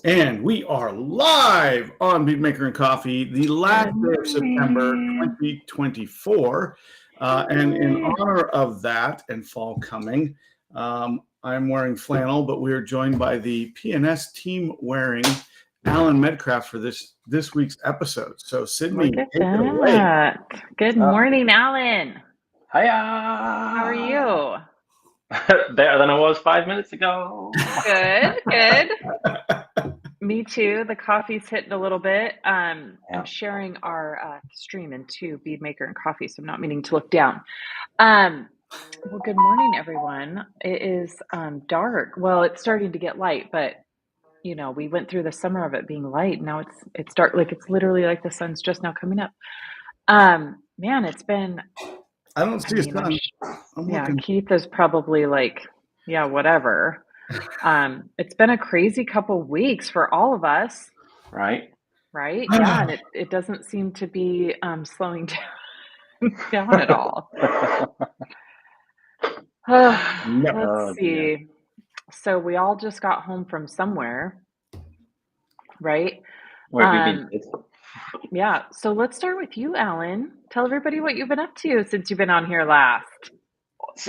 And we are live on Bead and Coffee, the last day of September 2024. And in honor of that and fall coming, I'm wearing flannel, but we are joined by the PNS team wearing Alan Medcraf for this week's episode. So Sydney, Look at take it away. that. Good morning, Alan. Hiya! How are you? Better than I was 5 minutes ago. Good. Me too. The coffee's hitting a little bit. I'm sharing our stream into Bead Maker and Coffee, so I'm not meaning to look down. Well, good morning, everyone. It is dark. Well, it's starting to get light, but you know, we went through the summer of it being light. Now it's dark. Like it's literally like the sun's just now coming up. Man, it's been. I don't see a sun. Keith is probably like, yeah, whatever. It's been a crazy couple weeks for all of us. Right? Yeah, and it doesn't seem to be slowing down at all. Let's see. Yeah. So we all just got home from somewhere, right? Where have you been? Yeah. So let's start with you, Alan. Tell everybody what you've been up to since you've been on here last.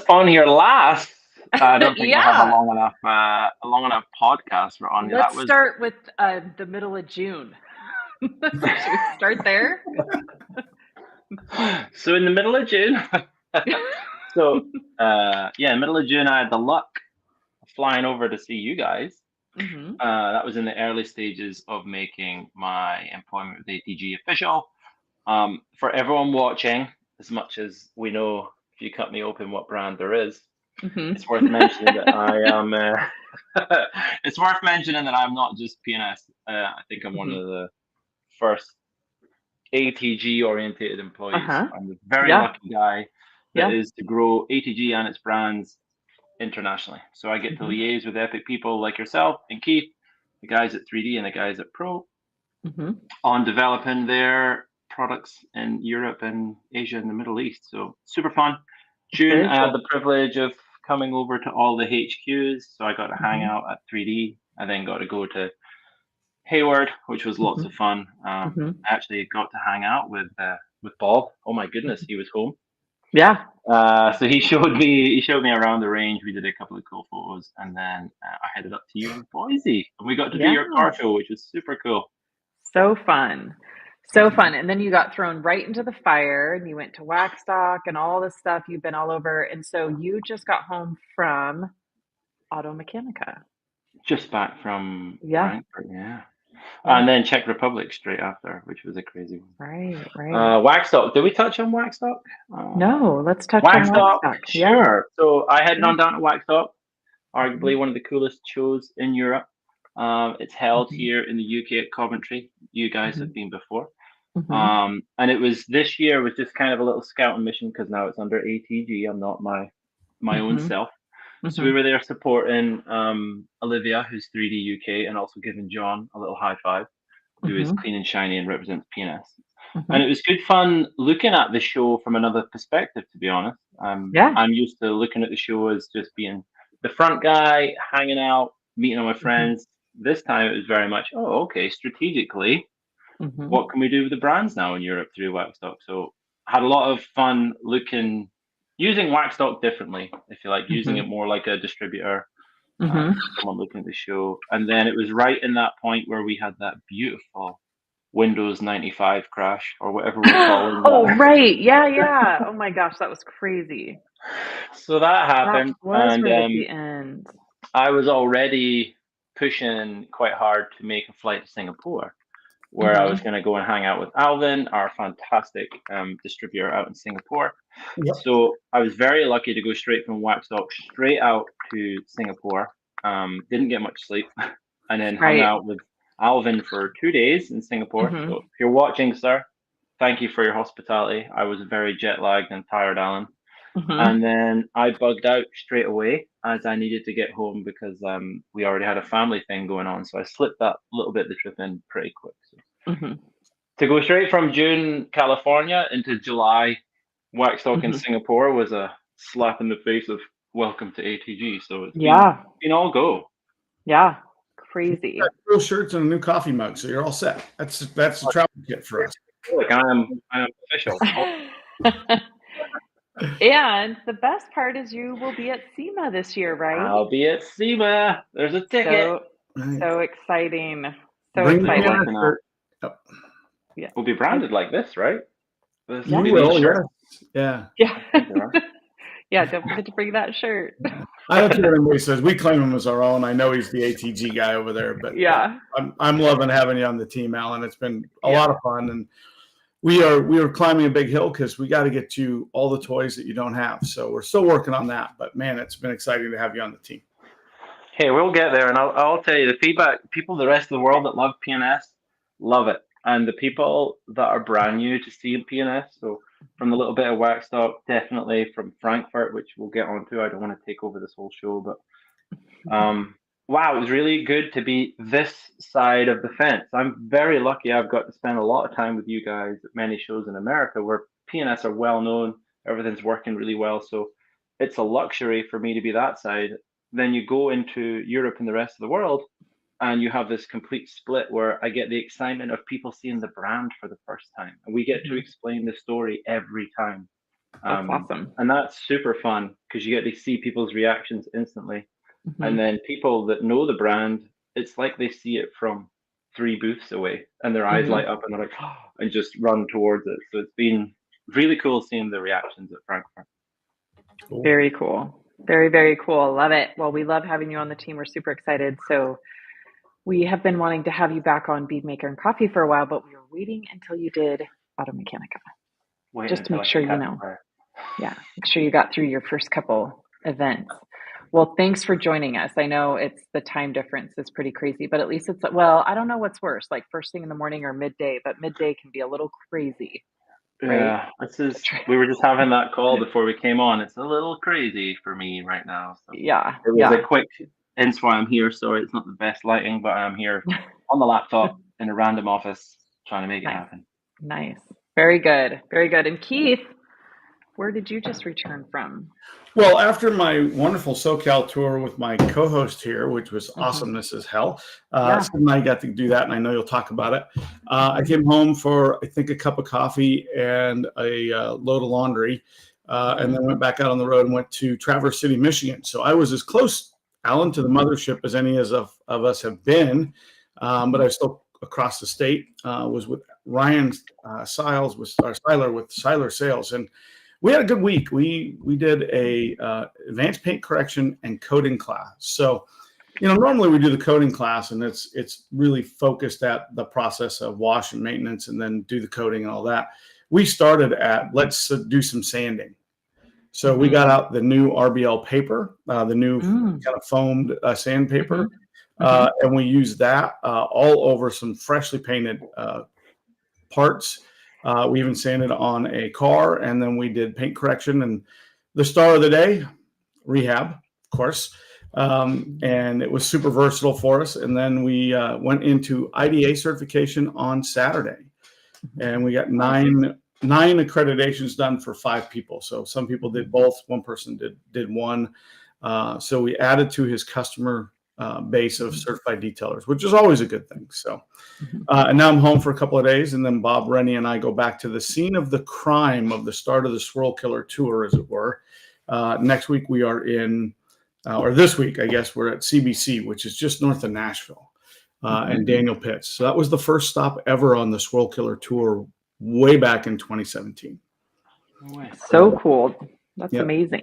On here last? I don't think we'll have a long enough podcast for on here. Let's start with the middle of June. Should we start there? So in the middle of June, middle of June, I had the luck of flying over to see you guys. Mm-hmm. That was in the early stages of making my employment with ATG official. For everyone watching, as much as we know, if you cut me open, what brand there is, mm-hmm. It's worth mentioning that I am. It's worth mentioning that I'm not just PNS. I think I'm one of the first ATG orientated employees. I'm the very lucky guy that is to grow ATG and its brands internationally. So I get to liaise with epic people like yourself and Keith, the guys at 3D and the guys at Pro, on developing their products in Europe and Asia and the Middle East. So super fun. June, I had the privilege of coming over to all the HQs. So I got to hang out at 3D. I then got to go to Hayward, which was lots of fun. I actually got to hang out with Bob. Oh my goodness, he was home. Yeah. So he showed me around the range. We did a couple of cool photos, and then I headed up to you in Boise, and we got to do your car show, which was super cool. So fun. And then you got thrown right into the fire, and you went to Waxstock and all this stuff. You've been all over, and so you just got home from Automechanika. Just back from Frankfurt, and then Czech Republic straight after, which was a crazy one. Right. Waxstock. Did we touch on Waxstock? No, let's touch on Waxstock. Sure. So I headed on down to Waxstock, arguably one of the coolest shows in Europe. It's held here in the UK at Coventry. You guys have been before. And it was this year was just kind of a little scouting mission because now it's under ATG. I'm not my own self. So we were there supporting Olivia, who's 3D UK, and also giving John a little high five, who is clean and shiny and represents PNS. And it was good fun looking at the show from another perspective, to be honest. I'm used to looking at the show as just being the front guy, hanging out, meeting all my friends. This time it was very much, strategically, what can we do with the brands now in Europe through Waxstock? So I had a lot of fun using Waxstock differently, if you like, using it more like a distributor, someone looking at the show. And then it was right in that point where we had that beautiful Windows 95 crash or whatever we're calling that. Oh, right. Yeah. Oh my gosh, that was crazy. So that happened. That was right at the end. I was already pushing quite hard to make a flight to Singapore, where I was going to go and hang out with Alvin, our fantastic distributor out in Singapore. Yep. So I was very lucky to go straight from Waxstock straight out to Singapore. Didn't get much sleep, and then hung out with Alvin for 2 days in Singapore. So if you're watching, sir, thank you for your hospitality. I was very jet lagged and tired, Alan. And then I bugged out straight away as I needed to get home because we already had a family thing going on. So I slipped that little bit of the trip in pretty quick. So. To go straight from June, California into July, Waxstock in Singapore was a slap in the face of welcome to ATG. So it's been all go. Yeah. crazy. Cool shirts and a new coffee mug, so you're all set. That's the travel kit for us. Look, I am official. And the best part is you will be at SEMA this year, right? I'll be at SEMA. There's a ticket. So exciting. So Bring exciting. Yeah. We'll be branded like this, right? This you will, yeah. Yeah, don't forget to bring that shirt. I don't care what anybody says. We claim him as our own. I know he's the ATG guy over there, but yeah, I'm loving having you on the team, Alan. It's been a lot of fun, and we are climbing a big hill because we got to get you all the toys that you don't have. So we're still working on that. But man, it's been exciting to have you on the team. Hey, we'll get there, and I'll tell you the feedback. People, the rest of the world that love PNS, love it, and the people that are brand new to see PNS, so from the little bit of work stock, definitely from Frankfurt, which we'll get onto. I don't want to take over this whole show, but wow, it was really good to be this side of the fence. I'm very lucky. I've got to spend a lot of time with you guys at many shows in America where PNS are well known, everything's working really well. So it's a luxury for me to be that side. Then you go into Europe and the rest of the world, and you have this complete split where I get the excitement of people seeing the brand for the first time, and we get to explain the story every time. That's awesome. And that's super fun because you get to see people's reactions instantly. And then people that know the brand, it's like they see it from 3 booths away, and their eyes light up, and they're like, oh, and just run towards it. So it's been really cool seeing the reactions at Frankfurt. Cool. Very cool. Very, very cool. Love it. Well, we love having you on the team. We're super excited. So we have been wanting to have you back on Bead Maker and Coffee for a while, but we were waiting until you did Automechanika. Just to make sure you know. Yeah, make sure you got through your first couple events. Well, thanks for joining us. I know it's the time difference is pretty crazy, but at least it's, well, I don't know what's worse, like first thing in the morning or midday, but midday can be a little crazy. Right? Yeah, we were just having that call before we came on. It's a little crazy for me right now. So yeah. It was a quick, hence why I'm here. Sorry, it's not the best lighting, but I'm here on the laptop in a random office trying to make it happen. Nice. Very good. Very good. And Keith, where did you just return from? Well, after my wonderful SoCal tour with my co-host here, which was awesomeness as hell, Sid and I got to do that, and I know you'll talk about it. I came home for, I think, a cup of coffee and a load of laundry, and then went back out on the road and went to Traverse City, Michigan. So I was as close, Alan, to the mothership as any of us have been, but I was still across the state. Was with Ryan Seiler with Seiler Sales, and we had a good week. We did a advanced paint correction and coating class. So, normally we do the coating class, and it's really focused at the process of wash and maintenance, and then do the coating and all that. We started at let's do some sanding. So we got out the new RBL paper, the new kind of foamed sandpaper, and we used that all over some freshly painted parts. We even sanded on a car, and then we did paint correction. And the star of the day, rehab, of course. And it was super versatile for us. And then we went into IDA certification on Saturday, and we got nine accreditations done for 5 people. So some people did both. One person did one. So we added to his customer base of certified detailers, which is always a good thing. So, and now I'm home for a couple of days, and then Bob, Rennie, and I go back to the scene of the crime of the start of the Swirl Killer tour, as it were. Next week we are in, or this week, I guess, we're at CBC, which is just north of Nashville, and Daniel Pitts. So that was the first stop ever on the Swirl Killer tour way back in 2017. So cool. That's amazing.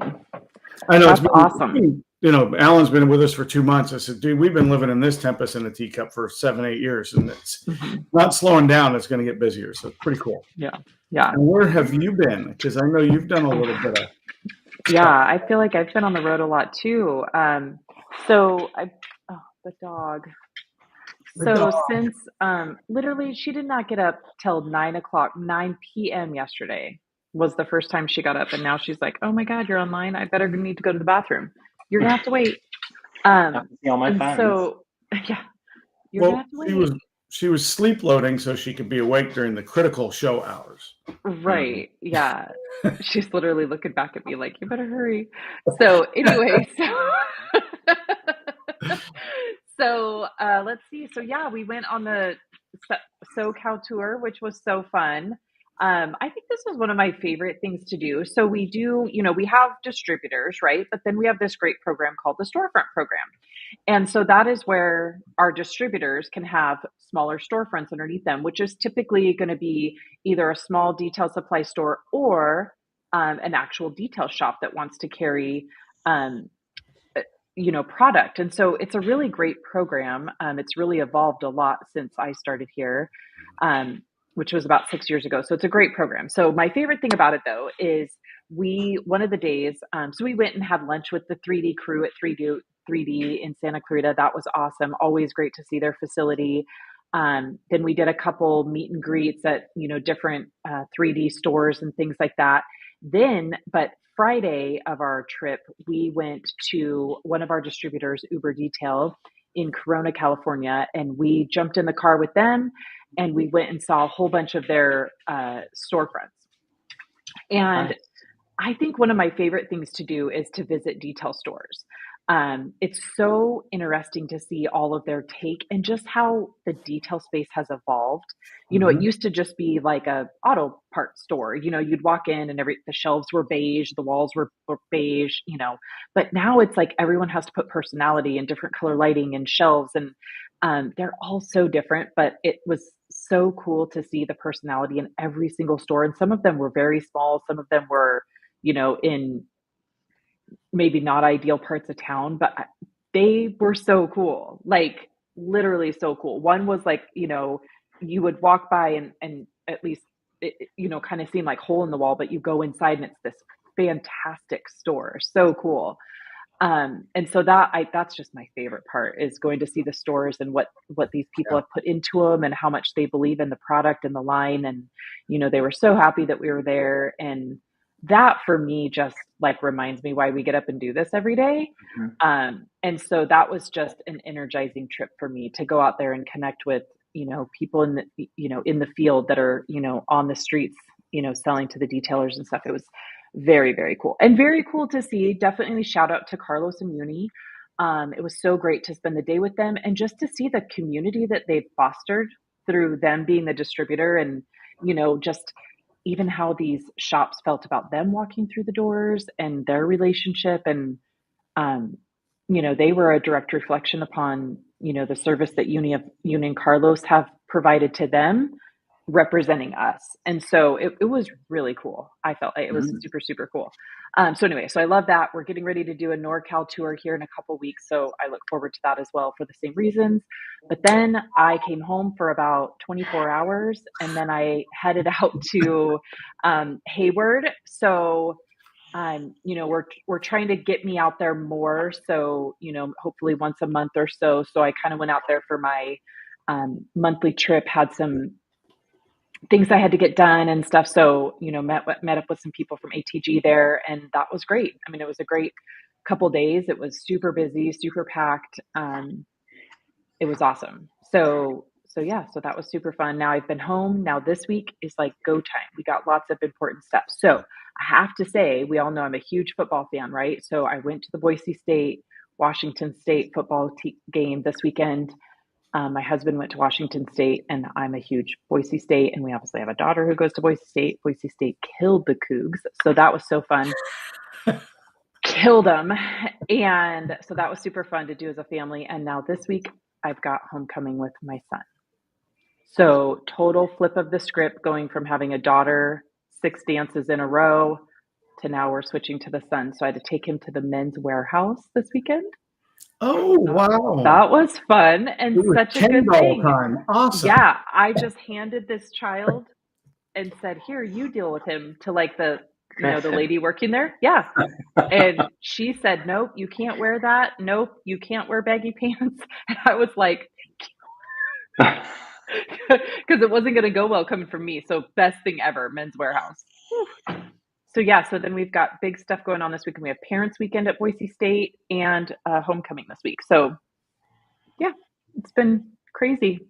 I know. That's it's awesome. Alan's been with us for 2 months. I said, dude, we've been living in this Tempest in a teacup for 7-8 years, and it's not slowing down. It's going to get busier. So it's pretty cool. Yeah. And where have you been? Because I know you've done a little bit of. Yeah, I feel like I've been on the road a lot too. The dog. Since literally she did not get up till 9 p.m. yesterday was the first time she got up, and now she's like, oh my God, you're online. I better need to go to the bathroom. You're gonna have to wait. See all my fans. So you're gonna have to wait. She was sleep loading so she could be awake during the critical show hours. Right. Yeah. She's literally looking back at me like, you better hurry. So anyway, So let's see. So yeah, we went on the SoCal tour, which was so fun. I think this was one of my favorite things to do. So we do, we have distributors, right? But then we have this great program called the storefront program. And so that is where our distributors can have smaller storefronts underneath them, which is typically going to be either a small detail supply store or an actual detail shop that wants to carry um, product. And so it's a really great program. It's really evolved a lot since I started here, which was about 6 years ago. So it's a great program. So my favorite thing about it though is one of the days, so we went and had lunch with the 3D crew at 3D in Santa Clarita. That was awesome. Always great to see their facility. Then we did a couple meet and greets at, different 3D stores and things like that. But Friday of our trip, we went to one of our distributors, Uber Detail, in Corona, California, and we jumped in the car with them and we went and saw a whole bunch of their storefronts. And nice. I think one of my favorite things to do is to visit detail stores. It's so interesting to see all of their take and just how the detail space has evolved. It used to just be like a auto parts store. You'd walk in and the shelves were beige, the walls were beige, but now it's like everyone has to put personality and different color lighting and shelves, and they're all so different, but it was so cool to see the personality in every single store. And some of them were very small. Some of them were, in maybe not ideal parts of town, but they were so cool, like literally so cool. One was like, you would walk by and at least, kind of seem like hole in the wall, but you go inside and it's this fantastic store. So cool. And so that's just my favorite part, is going to see the stores and what these people have put into them and how much they believe in the product and the line. And, they were so happy that we were there. And that for me just like reminds me why we get up and do this every day. And so that was just an energizing trip for me to go out there and connect with, people in the, in the field that are, on the streets, selling to the detailers and stuff. It was very, very cool and very cool to see. Definitely shout out to Carlos and Uni. It was so great to spend the day with them and just to see the community that they've fostered through them being the distributor, and, just even how these shops felt about them walking through the doors and their relationship. And, they were a direct reflection upon, the service that Uni and Carlos have provided to them, representing us. And so it was really cool. I felt like it was super, super cool. So anyway, so I love that. We're getting ready to do a NorCal tour here in a couple weeks. So I look forward to that as well for the same reasons. But then I came home for about 24 hours and then I headed out to Hayward. So we're trying to get me out there more. So, hopefully once a month or so. So I kind of went out there for my monthly trip, had some things I had to get done and stuff. So, met up with some people from ATG there, and that was great. I mean, it was a great couple days. It was super busy, super packed. It was awesome. So that was super fun. Now I've been home. Now this week is like go time. We got lots of important stuff. So I have to say, we all know I'm a huge football fan, right? So I went to the Boise State, Washington State football game this weekend. My husband went to Washington State, and I'm a huge Boise State, and we obviously have a daughter who goes to Boise State. Boise State killed the Cougs, so that was so fun. Killed them, and so that was super fun to do as a family. And now this week, I've got homecoming with my son. So total flip of the script, going from having a daughter 6 dances in a row to now we're switching to the son. So I had to take him to the Men's Warehouse this weekend. Oh, wow. That was fun and such a good thing. Time. Awesome. Yeah, I just handed this child and said, here, you deal with him, to like the lady working there. Yeah. And she said, nope, you can't wear that. Nope, you can't wear baggy pants. And I was like, because it wasn't going to go well coming from me. So best thing ever, Men's Warehouse. Whew. So yeah, so then we've got big stuff going on this week, and we have Parents Weekend at Boise State and homecoming this week. So yeah, it's been crazy.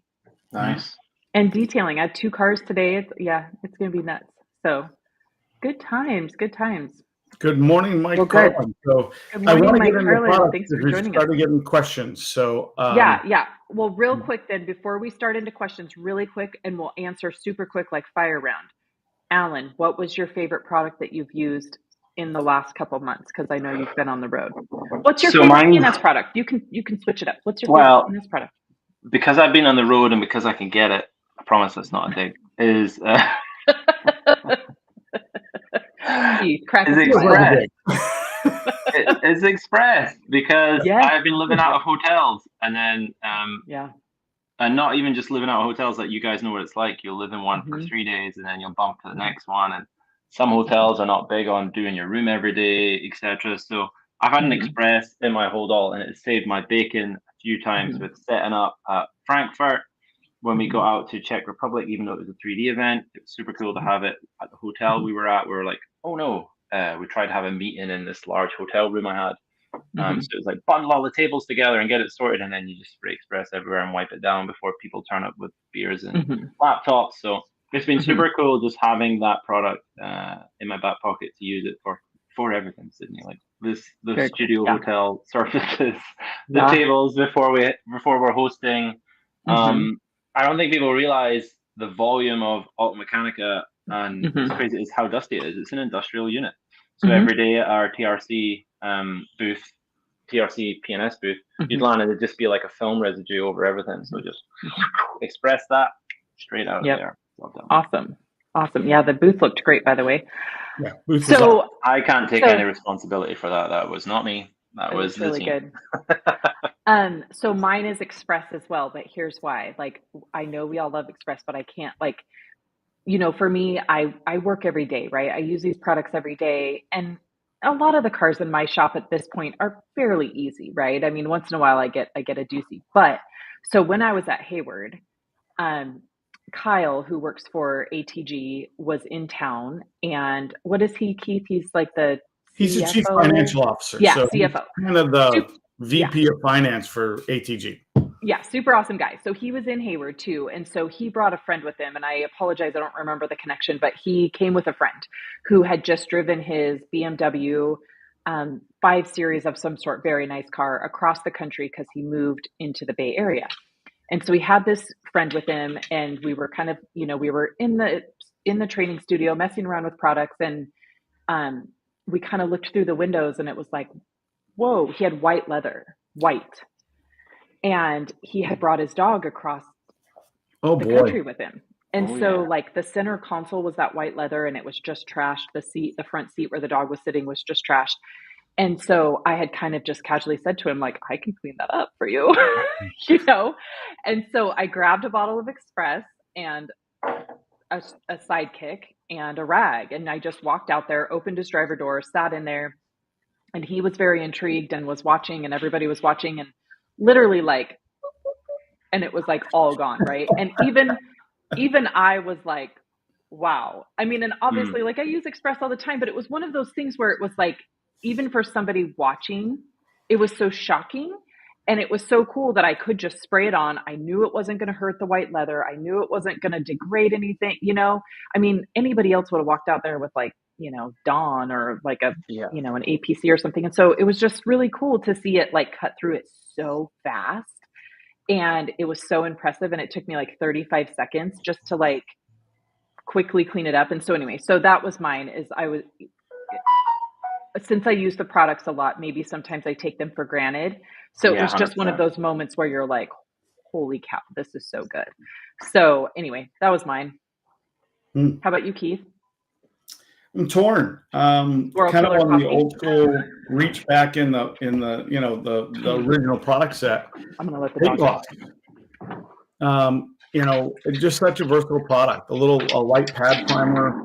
Nice. And detailing. I had 2 cars today. It's going to be nuts. So good times. Good morning, Mike Carlin. So good morning, I want to Mike get into Carlin. products Thanks for because we joining started us. getting questions. So yeah. Well, real quick then, before we start into questions, really quick, and we'll answer super quick, like fire round. Alan, what was your favorite product that you've used in the last couple of months? Because I know you've been on the road. What's your favorite PNS product? You can switch it up. What's your favorite PNS product? Because I've been on the road and because I can get it, I promise that's not a dig. Is Express. It's Express because I've been living out of hotels and then and not even just living out of hotels. Like you guys know what it's like. You'll live in one for 3 days and then you'll bump to the next one. And some hotels are not big on doing your room every day, etc. So I've had an Express in my hold all, and it saved my bacon a few times with setting up at Frankfurt when we got out to Czech Republic. Even though it was a 3D event, it was super cool to have it at the hotel we were at. We were like, oh no. We tried to have a meeting in this large hotel room I had. So it was like bundle all the tables together and get it sorted, and then you just spray Express everywhere and wipe it down before people turn up with beers and laptops. So it's been super cool just having that product in my back pocket to use it for everything, Sydney. Like the studio hotel surfaces, the tables before we're hosting. I don't think people realize the volume of Automechanika, and it's crazy is how dusty it is. It's an industrial unit. So every day at our TRC booth, TRC PNS booth, you'd land and it'd just be like a film residue over everything. So just Express that straight out there. Well done. Awesome. Yeah, the booth looked great, by the way. Yeah, booth so I can't take any responsibility for that. That was not me. That was really the team. Good. So mine is Express as well, but here's why. Like, I know we all love Express, but I can't, like, you know, for me, I work every day, right? I use these products every day, and a lot of the cars in my shop at this point are fairly easy, right? I mean, once in a while I get a doozy. But so when I was at Hayward, Kyle, who works for ATG, was in town, and what is he, Keith? He's like he's the chief financial officer. Yeah, so CFO. Kind of the VP of finance for ATG. Yeah, super awesome guy. So he was in Hayward too. And so he brought a friend with him. And I apologize, I don't remember the connection, but he came with a friend who had just driven his BMW 5 Series of some sort, very nice car, across the country because he moved into the Bay Area. And so we had this friend with him, and we were kind of, you know, we were in the training studio messing around with products, and we kind of looked through the windows, and it was like, whoa, he had white leather. And he had brought his dog across the country with him. And like the center console was that white leather, and it was just trashed. The front seat where the dog was sitting was just trashed. And so I had kind of just casually said to him, like, I can clean that up for you, you know? And so I grabbed a bottle of Express and a sidekick and a rag. And I just walked out there, opened his driver door, sat in there, and he was very intrigued and was watching, and everybody was watching, and literally like, and it was like all gone, right? And even I was like, wow. I mean, and obviously like I use Express all the time, but it was one of those things where it was like, even for somebody watching, it was so shocking, and it was so cool that I could just spray it on. I knew it wasn't going to hurt the white leather. I knew it wasn't going to degrade anything, you know? I mean, anybody else would have walked out there with like, you know, Dawn or like you know, an APC or something. And so it was just really cool to see it like cut through it so fast. And it was so impressive. And it took me like 35 seconds just to like quickly clean it up. And so anyway, so that was mine. Since I use the products a lot, maybe sometimes I take them for granted. So it was just 100%. One of those moments where you're like, holy cow, this is so good. So anyway, that was mine. How about you, Keith? I'm torn. Kind of on the old school reach back in the you know, the original product set. I'm gonna let the dog. You know, it's just such a versatile product. A light pad primer,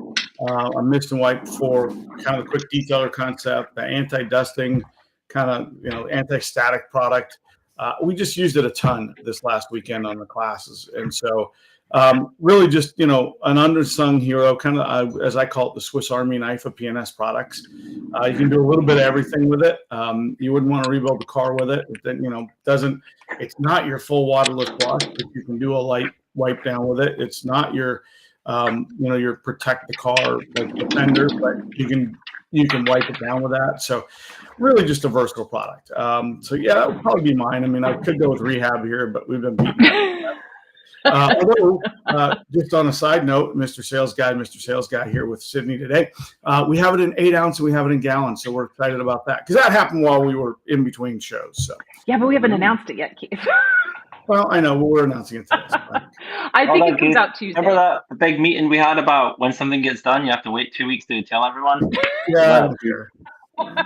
a mist and wipe for kind of the quick detailer concept, the anti-dusting kind of, you know, anti-static product. We just used it a ton this last weekend on the classes, and so really just, you know, an undersung hero, kind of as I call it, the Swiss Army knife of PNS products. You can do a little bit of everything with it. You wouldn't want to rebuild the car with it. You know, it's not your full waterless wash, but you can do a light wipe down with it. It's not your, you know, your protect the car like Defender, but you can you can wipe it down with that. So really just a versatile product. So yeah, that would probably be mine. I mean, I could go with Rehab here, but we've been beaten. Although, just on a side note, Mr. Sales Guy here with Sydney today. We have it in 8 ounce and we have it in gallons. So we're excited about that because that happened while we were in between shows. So yeah, but we haven't announced it yet, Keith. Well, I know, but we're announcing it today. So. I think it comes out Tuesday. Remember that big meeting we had about when something gets done, you have to wait 2 weeks to tell everyone? Yeah, I don't care.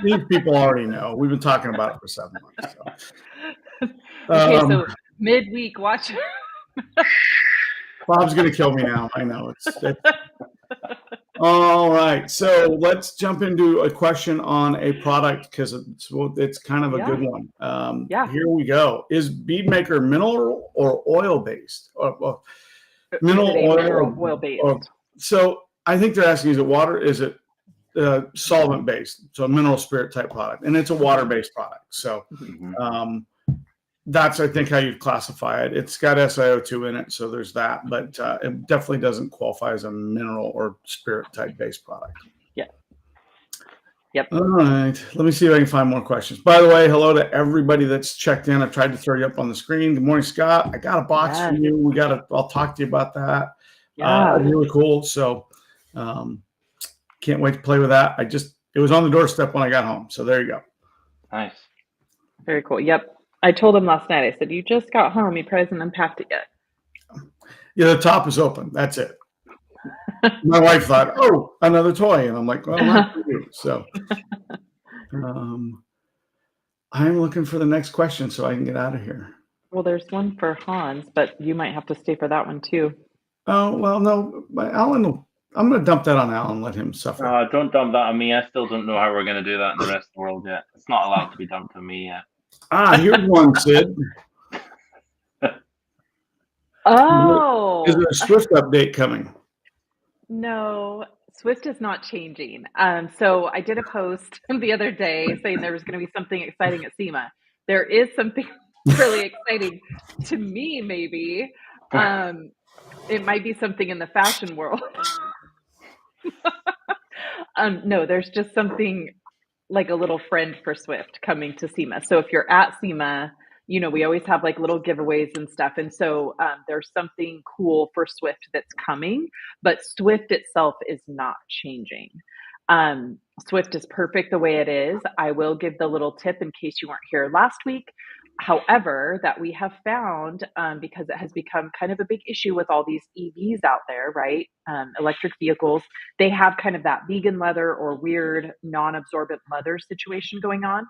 These people already know. We've been talking about it for 7 months. So. Okay, so midweek, watch. Bob's going to kill me now. I know. It's all right. So let's jump into a question on a product because it's kind of a good one. Here we go. Is Bead Maker mineral or oil based? Mineral oil based. So I think they're asking, is it water? Is it solvent based? So a mineral spirit type product, and it's a water based product. So that's, I think, how you'd classify it. It's got SiO2 in it, so there's that, but it definitely doesn't qualify as a mineral or spirit type based product. Yeah. Yep. All right. Let me see if I can find more questions. By the way, hello to everybody that's checked in. I tried to throw you up on the screen. Good morning, Scott. I got a box for you. I'll talk to you about that. Yeah. Really cool. So can't wait to play with that. It was on the doorstep when I got home. So there you go. Nice. Very cool. Yep. I told him last night, I said, you just got home. You probably hasn't unpacked it yet. Yeah, the top is open. That's it. My wife thought, oh, another toy. And I'm like, well, not for you. So I'm looking for the next question so I can get out of here. Well, there's one for Hans, but you might have to stay for that one too. Oh, well, no. Alan, I'm going to dump that on Alan and let him suffer. Don't dump that on me. I still don't know how we're going to do that in the rest of the world yet. It's not allowed to be dumped on me yet. Here's one, Sid. Oh. Is there a Swift update coming? No, Swift is not changing. So I did a post the other day saying there was going to be something exciting at SEMA. There is something really exciting to me, maybe. It might be something in the fashion world. No, there's just something like a little friend for Swift coming to SEMA. So if you're at SEMA, we always have like little giveaways and stuff. And so there's something cool for Swift that's coming, but Swift itself is not changing. Swift is perfect the way it is. I will give the little tip in case you weren't here last week. However, that we have found, because it has become kind of a big issue with all these EVs out there, right? Electric vehicles, they have kind of that vegan leather or weird non-absorbent leather situation going on.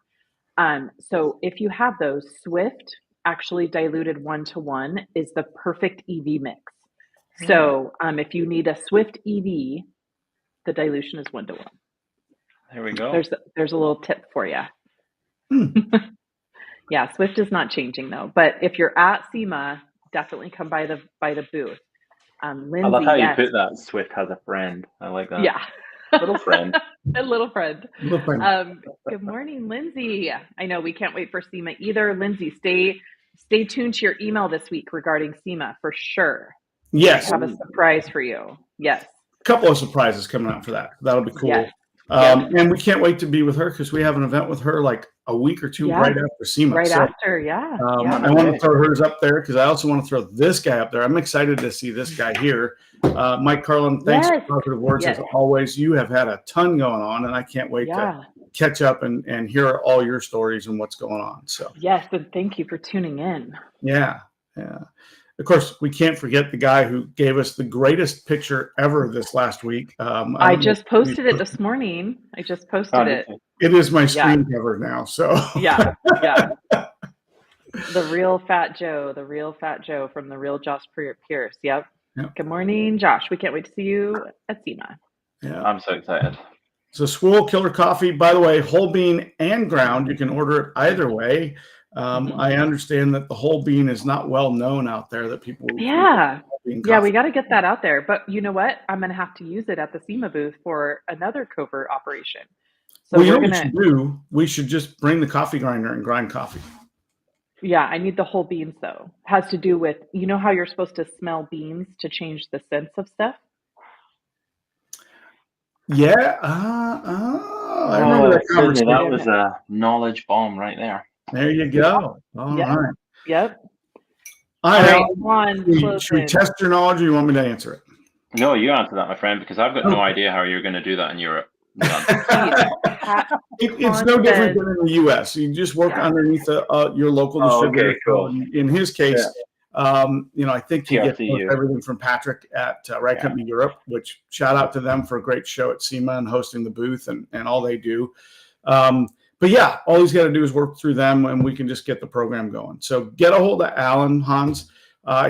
So if you have those, Swift actually diluted 1-to-1 is the perfect EV mix. So if you need a Swift EV, the dilution is 1-to-1. There we go. There's a little tip for you. Yeah, Swift is not changing though. But if you're at SEMA, definitely come by the booth. Lindsay, I love how you put that. Swift has a friend. I like that. Yeah. Little friend. A little friend. Little friend. Good morning, Lindsay. I know we can't wait for SEMA either. Lindsay, stay tuned to your email this week regarding SEMA for sure. Yes. We have a surprise for you. Yes. A couple of surprises coming out for that. That'll be cool. Yes. And we can't wait to be with her because we have an event with her like a week or two right after SEMA. After, yeah. I want to throw hers up there because I also want to throw this guy up there. I'm excited to see this guy here. Mike Carlin, thanks for positive words as always. You have had a ton going on, and I can't wait to catch up and hear all your stories and what's going on. So yes, and thank you for tuning in. Yeah. Of course, we can't forget the guy who gave us the greatest picture ever this last week. I just posted it this morning. I just posted it. It is my screen cover now. So yeah. The real Fat Joe from the real Josh Pierce. Yep. Good morning, Josh. We can't wait to see you at SEMA. Yeah, I'm so excited. So Swirl Killer Coffee, by the way, whole bean and ground. You can order it either way. I understand that the whole bean is not well known out there, that people. We got to get that out there. But you know what? I'm going to have to use it at the SEMA booth for another covert operation. So we should just bring the coffee grinder and grind coffee. Yeah, I need the whole beans though. It has to do with, how you're supposed to smell beans to change the sense of stuff? Yeah. I remember that Sydney, conversation. that was a knowledge bomb right there. There you go. All right. Yep. I have. Juan, Should we test your knowledge, or you want me to answer it? No, you answer that, my friend, because I've got no idea how you're going to do that in Europe. It's no different than in the U.S. You just work underneath your local distributor. Okay, cool. In his case, I think he gets TRCU. everything from Patrick at Rag Company Europe, which shout out to them for a great show at SEMA and hosting the booth and all they do. But yeah, all he's got to do is work through them, and we can just get the program going. So get a hold of Alan, Hans.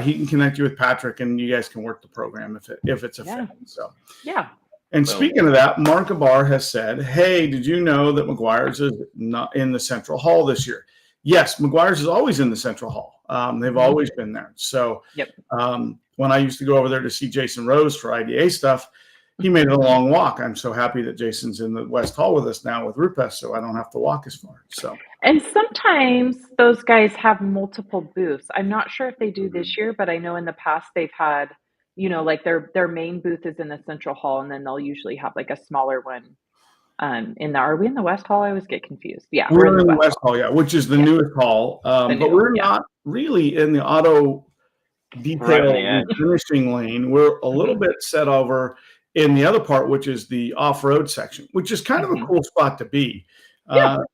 He can connect you with Patrick, and you guys can work the program if it's a fit. So yeah. And speaking of that, Mark Abar has said, "Hey, did you know that McGuire's is not in the Central Hall this year?" Yes, McGuire's is always in the Central Hall. They've always been there. So when I used to go over there to see Jason Rose for IDA stuff, he made it a long walk. I'm so happy that Jason's in the West Hall with us now with Rupes, so I don't have to walk as far. So, and sometimes those guys have multiple booths. I'm not sure if they do this year, but I know in the past they've had, like their main booth is in the Central Hall, and then they'll usually have like a smaller one. Are we in the West Hall? I always get confused. Yeah, we're in the West Hall, which is the newest hall. But we're not really in the auto detail finishing lane. We're a little bit set over in the other part, which is the off-road section, which is kind of a cool spot to be.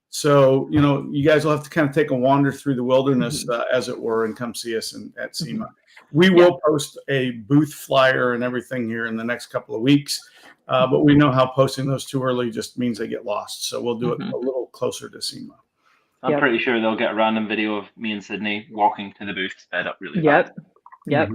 So, you guys will have to kind of take a wander through the wilderness, as it were, and come see us at SEMA. We will post a booth flyer and everything here in the next couple of weeks. But we know how posting those too early just means they get lost. So we'll do it a little closer to SEMA. I'm pretty sure they'll get a random video of me and Sydney walking to the booth sped up really fast. Yep.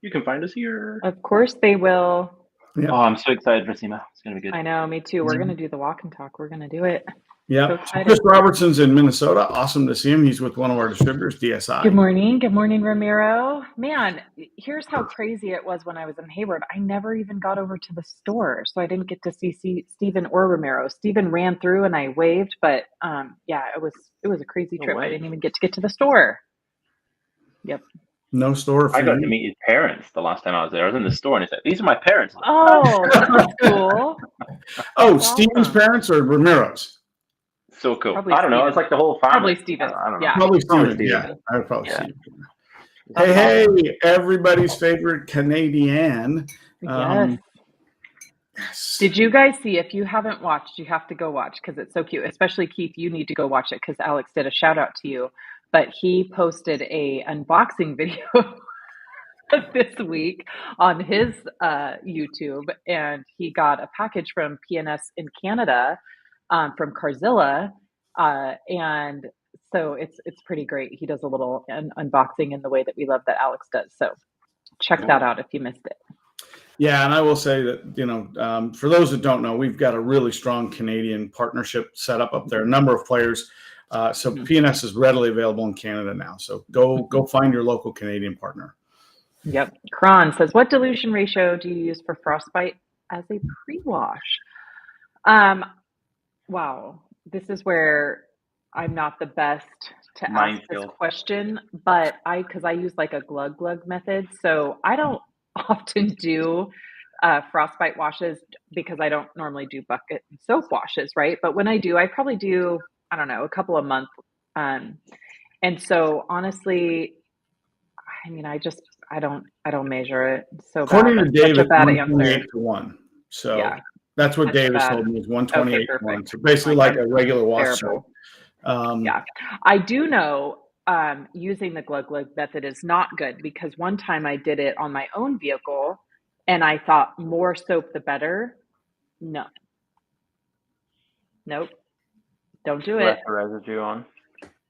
You can find us here. Of course they will. Yep. Oh, I'm so excited for SEMA. It's going to be good. I know, me too. We're going to do the walk and talk. We're going to do it. Yeah. So Chris Robertson's in Minnesota. Awesome to see him. He's with one of our distributors, DSI. Good morning. Good morning, Ramiro. Man, here's how crazy it was when I was in Hayward. I never even got over to the store, so I didn't get to see Stephen or Ramiro. Stephen ran through and I waved, but it was a crazy trip. I didn't even get to the store. Yep. No store for I got to meet his parents the last time I was there. I was in the store and he said, "These are my parents." Oh, that's cool. Stephen's parents or Ramiro's? So cool. Probably I don't know. Steven. It's like the whole family. Probably Steven. I don't know. Yeah. Probably Steven. Steven. I would probably Steven. Hey, everybody's favorite Canadian. Yes. Did you guys see? If you haven't watched, you have to go watch because it's so cute. Especially Keith, you need to go watch it because Alex did a shout out to you. But he posted a unboxing video this week on his YouTube, and he got a package from PNS in Canada from Carzilla, and so it's pretty great. He does a little unboxing in the way that we love that Alex does. So check that out if you missed it. Yeah, and I will say that, for those that don't know, we've got a really strong Canadian partnership set up there. A number of players. So PNS is readily available in Canada now. So go find your local Canadian partner. Yep. Kron says, what dilution ratio do you use for frostbite as a pre-wash? Wow. This is where I'm not the best to ask this question, but because I use like a glug method. So I don't often do frostbite washes because I don't normally do bucket and soap washes, right? But when I do, I probably do, I don't know, a couple of months. And so honestly, I mean, I don't measure it. So according to Dave, it's 128 to 1. So that's what Dave has told me is 128 to 1. So basically like a regular wash soap. I do know using the glug method is not good because one time I did it on my own vehicle and I thought more soap the better. No. Nope. Don't do it. Less residue on.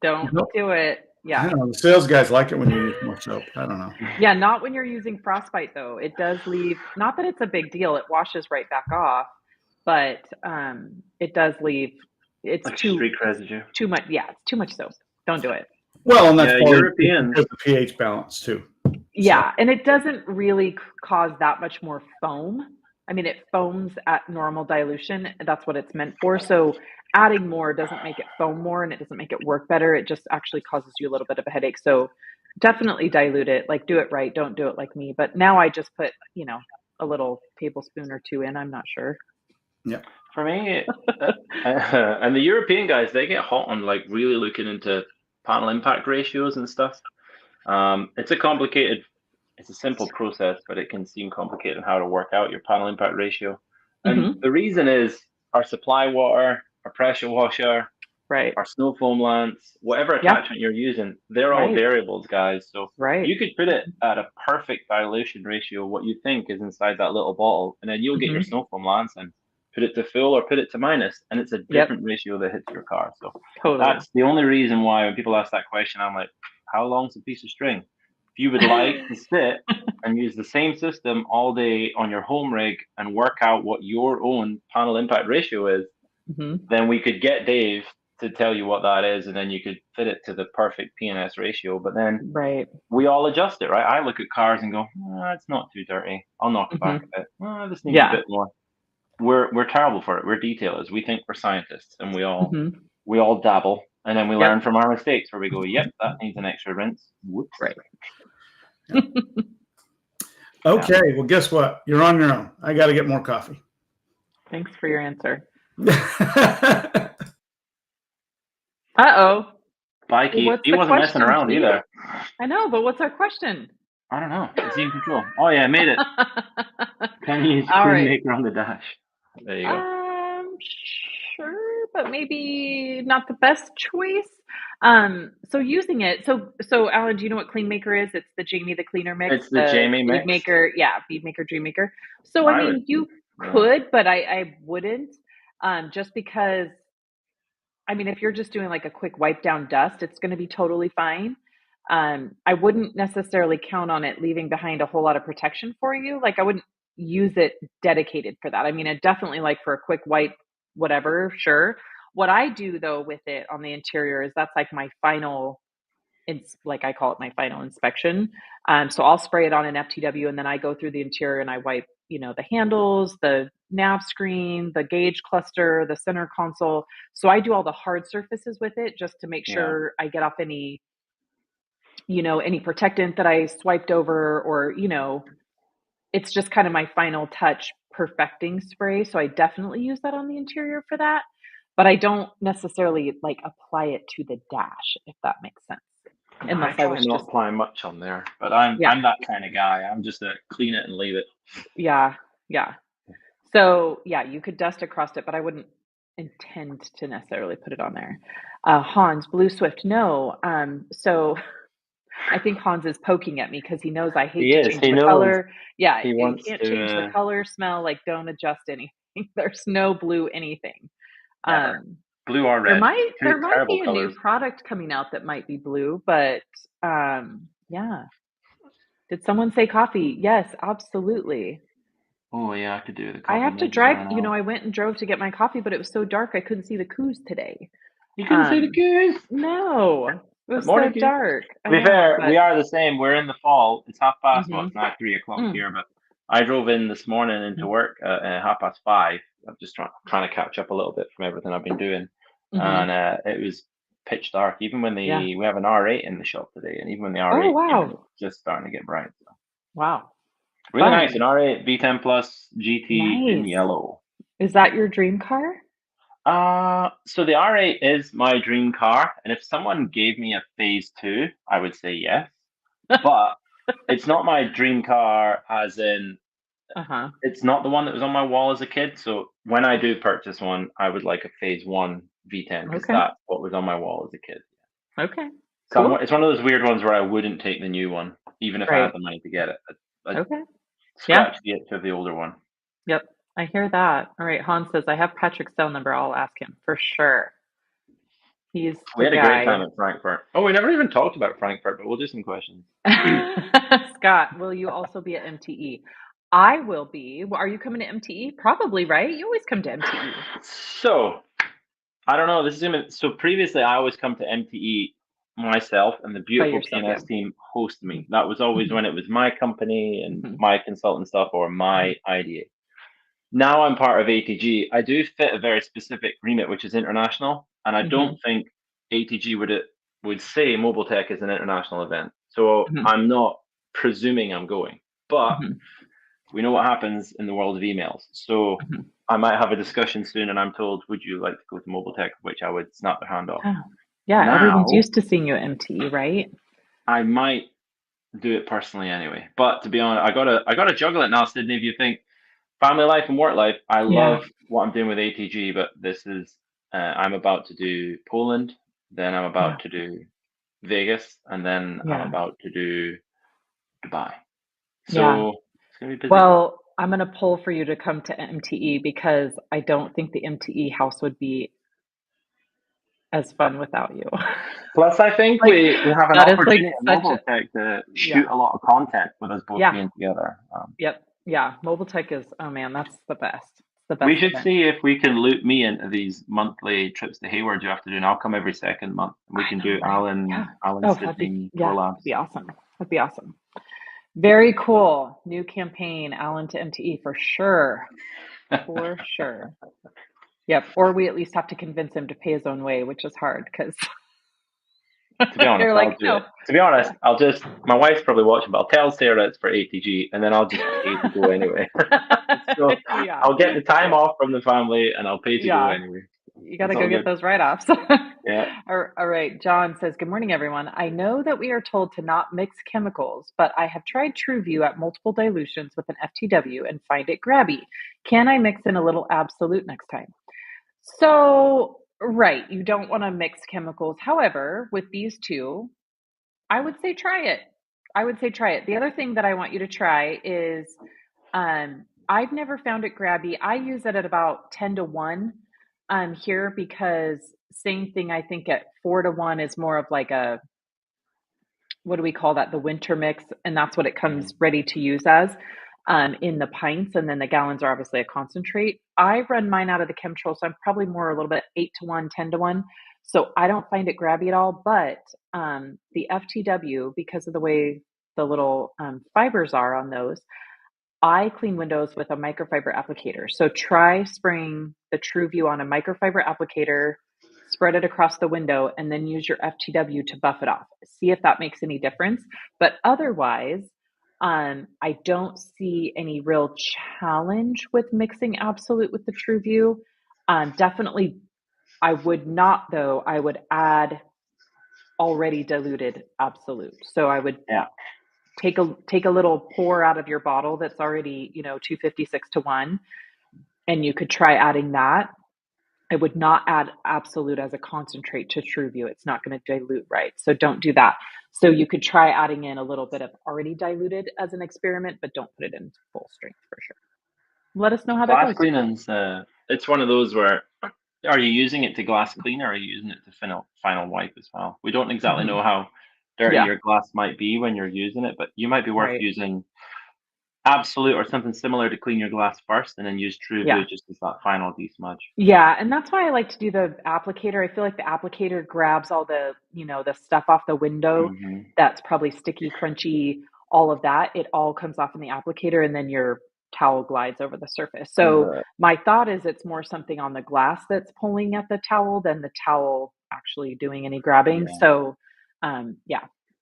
Don't do it. Yeah. I don't know. The sales guys like it when you use more soap. I don't know. Yeah, not when you're using frostbite though. It does leave, not that it's a big deal. It washes right back off, but it does leave, it's like too streak residue. Too much. Yeah, it's too much soap. Don't do it. Well, and that's European because the pH balance too. Yeah, and it doesn't really cause that much more foam. I mean, it foams at normal dilution. That's what it's meant for. So adding more doesn't make it foam more and it doesn't make it work better. It just actually causes you a little bit of a headache. So definitely dilute it. Like do it right. Don't do it like me. But now I just put, a little tablespoon or two in. I'm not sure. Yeah. For me, and the European guys, they get hot on like really looking into panel impact ratios and stuff. It's a simple process, but it can seem complicated in how to work out your panel impact ratio. And the reason is our supply water, our pressure washer, right, our snow foam lance, whatever attachment you're using, they're all variables, guys. So you could put it at a perfect dilution ratio, what you think is inside that little bottle, and then you'll get your snow foam lance and put it to full or put it to minus, and it's a different ratio that hits your car. So that's the only reason why when people ask that question, I'm like, how long's a piece of string? If you would like to sit and use the same system all day on your home rig and work out what your own panel impact ratio is, then we could get Dave to tell you what that is, and then you could fit it to the perfect P&S ratio. But then we all adjust it, right? I look at cars and go, it's not too dirty. I'll knock it back a bit. This needs a bit more. We're terrible for it. We're detailers. We think we're scientists, and we all dabble, and then we learn from our mistakes. Where we go, yep, that needs an extra rinse. Whoops. Right. Yep. Okay. Well, guess what? You're on your own. I got to get more coffee. Thanks for your answer. Uh-oh. Bye, Keith. He wasn't messing around either. I know, but what's our question? I don't know. Is he in control? Oh, yeah, I made it. Can you use Clean Maker on the dash? There you go. Sure, but maybe not the best choice. So using it. So Alan, do you know what Clean Maker is? It's the Jamie the Cleaner mix. It's the Jamie mix. Bead Maker, Bead Maker, Dream Maker. So I mean, you could, but I wouldn't. Just because, I mean, if you're just doing like a quick wipe down dust, it's going to be totally fine. I wouldn't necessarily count on it leaving behind a whole lot of protection for you. Like I wouldn't use it dedicated for that. I mean, it definitely like for a quick wipe, whatever, sure. What I do though with it on the interior is that's like my final, it's like I call it my final inspection. So I'll spray it on an FTW and then I go through the interior and I wipe, the handles, the nav screen, the gauge cluster, the center console. So I do all the hard surfaces with it just to make sure I get off any, any protectant that I swiped over or, it's just kind of my final touch perfecting spray. So I definitely use that on the interior for that, but I don't necessarily like apply it to the dash, if that makes sense. Unless I was not applying much on there, but I'm that kind of guy. I'm just a clean it and leave it. Yeah. So you could dust across it, but I wouldn't intend to necessarily put it on there. Hans, Blue Swift, no. So I think Hans is poking at me because he knows I hate to change the color. Yeah, he can't change the color, smell, like don't adjust anything. There's no blue anything. Blue or red. There might be a new product coming out that might be blue, but Did someone say coffee? Yes, absolutely. Oh yeah, I could do the coffee. I have to drive. I went and drove to get my coffee, but it was so dark I couldn't see the coos today. You couldn't see the coos? No, it was so dark. To be fair, we are the same. We're in the fall. It's 5:30. Well, it's not 3:00 here, but I drove in this morning into work at 5:30. I'm just trying to catch up a little bit from everything I've been doing, and it was pitch dark. Even when we have an R8 in the shop today, and even when the R8 came in, it's just starting to get bright. So. Wow. Really nice. An R8 V10 Plus GT in yellow. Is that your dream car? So the R8 is my dream car, and if someone gave me a phase 2, I would say yes. But it's not my dream car, as in it's not the one that was on my wall as a kid. So when I do purchase one, I would like a phase 1 V10 because that's what was on my wall as a kid. Okay. So cool. It's one of those weird ones where I wouldn't take the new one, even if I had the money to get it. I'd scratch the itch of the older one. Yep. I hear that. All right. Hans says, I have Patrick's cell number. I'll ask him for sure. We had a great time at Frankfurt. Oh, we never even talked about Frankfurt, but we'll do some questions. Scott, will you also be at MTE? I will be. Well, are you coming to MTE? Probably, right? You always come to MTE. So, I don't know. So previously, I always come to MTE myself, and the beautiful P&S team host me. That was always when it was my company and my consultant stuff or my idea. Now I'm part of ATG. I do fit a very specific remit, which is international, and I don't think ATG would say Mobile Tech is an international event. So I'm not presuming I'm going, but we know what happens in the world of emails. So I might have a discussion soon, and I'm told, would you like to go to Mobile Tech, which I would snap their hand off. Oh, yeah, everyone's Now, used to seeing you at MTE, right? I might do it personally anyway. But to be honest, I gotta juggle it now, Sydney. If you think family life and work life, I Yeah. love what I'm doing with ATG, but this is I'm about to do Poland, then I'm about to do Vegas, and then I'm Yeah. about to do Dubai. Yeah. So it's gonna be busy. Well, I'm going to pull for you to come to MTE because I don't think the MTE house would be as fun without you. Plus, I think Like, we have an that is like opportunity at such Mobile a, Tech to shoot yeah. a lot of content with us both Yeah. being together. Yep. Yeah. Mobile Tech is, oh man, that's the best. It's the We best should event. see if we can loop me into these monthly trips to Hayward you have to do, and I'll come every second month. We can do Yeah. Alan Oh, Sydney that'd collabs. be awesome. That'd be awesome. Very cool. New campaign, Alan to MTE for sure. For sure. Yep. Or we at least have to convince him to pay his own way, which is hard because To be honest, you're I'll like, do no. it. To be honest, my wife's probably watching, but I'll tell Sarah it's for ATG, and then I'll just pay to go anyway. So Yeah. I'll get the time off from the family, and I'll pay to go Yeah. anyway. You got to It's go all get good. those write-offs. Yeah. All right. John says, good morning, everyone. I know that we are told to not mix chemicals, but I have tried TrueView at multiple dilutions with an FTW and find it grabby. Can I mix in a little Absolute next time? So, right, you don't want to mix chemicals. However, with these two, I would say try it. The other thing that I want you to try is I've never found it grabby. I use it at about 10 to 1 here because same thing, I think at 4 to 1 is more of like a, what do we call that? The winter mix. And that's what it comes ready to use as in the pints. And then the gallons are obviously a concentrate. I run mine out of the chemtrail. So I'm probably more a little bit 8 to 1, 10 to 1. So I don't find it grabby at all. But the FTW, because of the way the little fibers are on those, I clean windows with a microfiber applicator. So try spraying the TrueView on a microfiber applicator, spread it across the window, and then use your FTW to buff it off. See if that makes any difference. But otherwise, I don't see any real challenge with mixing Absolute with the TrueView. Definitely, I would not, though. I would add already diluted Absolute. So I would take a little pour out of your bottle that's already 256 to 1, and you could try adding that. I would not add Absolute as a concentrate to TrueView. It's not going to dilute right, so don't do that. So you could try adding in a little bit of already diluted as an experiment, but don't put it in full strength for sure. Let us know how that Glass goes. cleaning's it's one of those where, are you using it to glass clean, or are you using it to final wipe as well? We don't exactly know how dirty your glass might be when you're using it, but you might be worth using Absolute or something similar to clean your glass first, and then use TrueView just as that final desmudge. Yeah, and that's why I like to do the applicator. I feel like the applicator grabs all the, the stuff off the window that's probably sticky, crunchy, all of that. It all comes off in the applicator, and then your towel glides over the surface. So my thought is it's more something on the glass that's pulling at the towel than the towel actually doing any grabbing. So,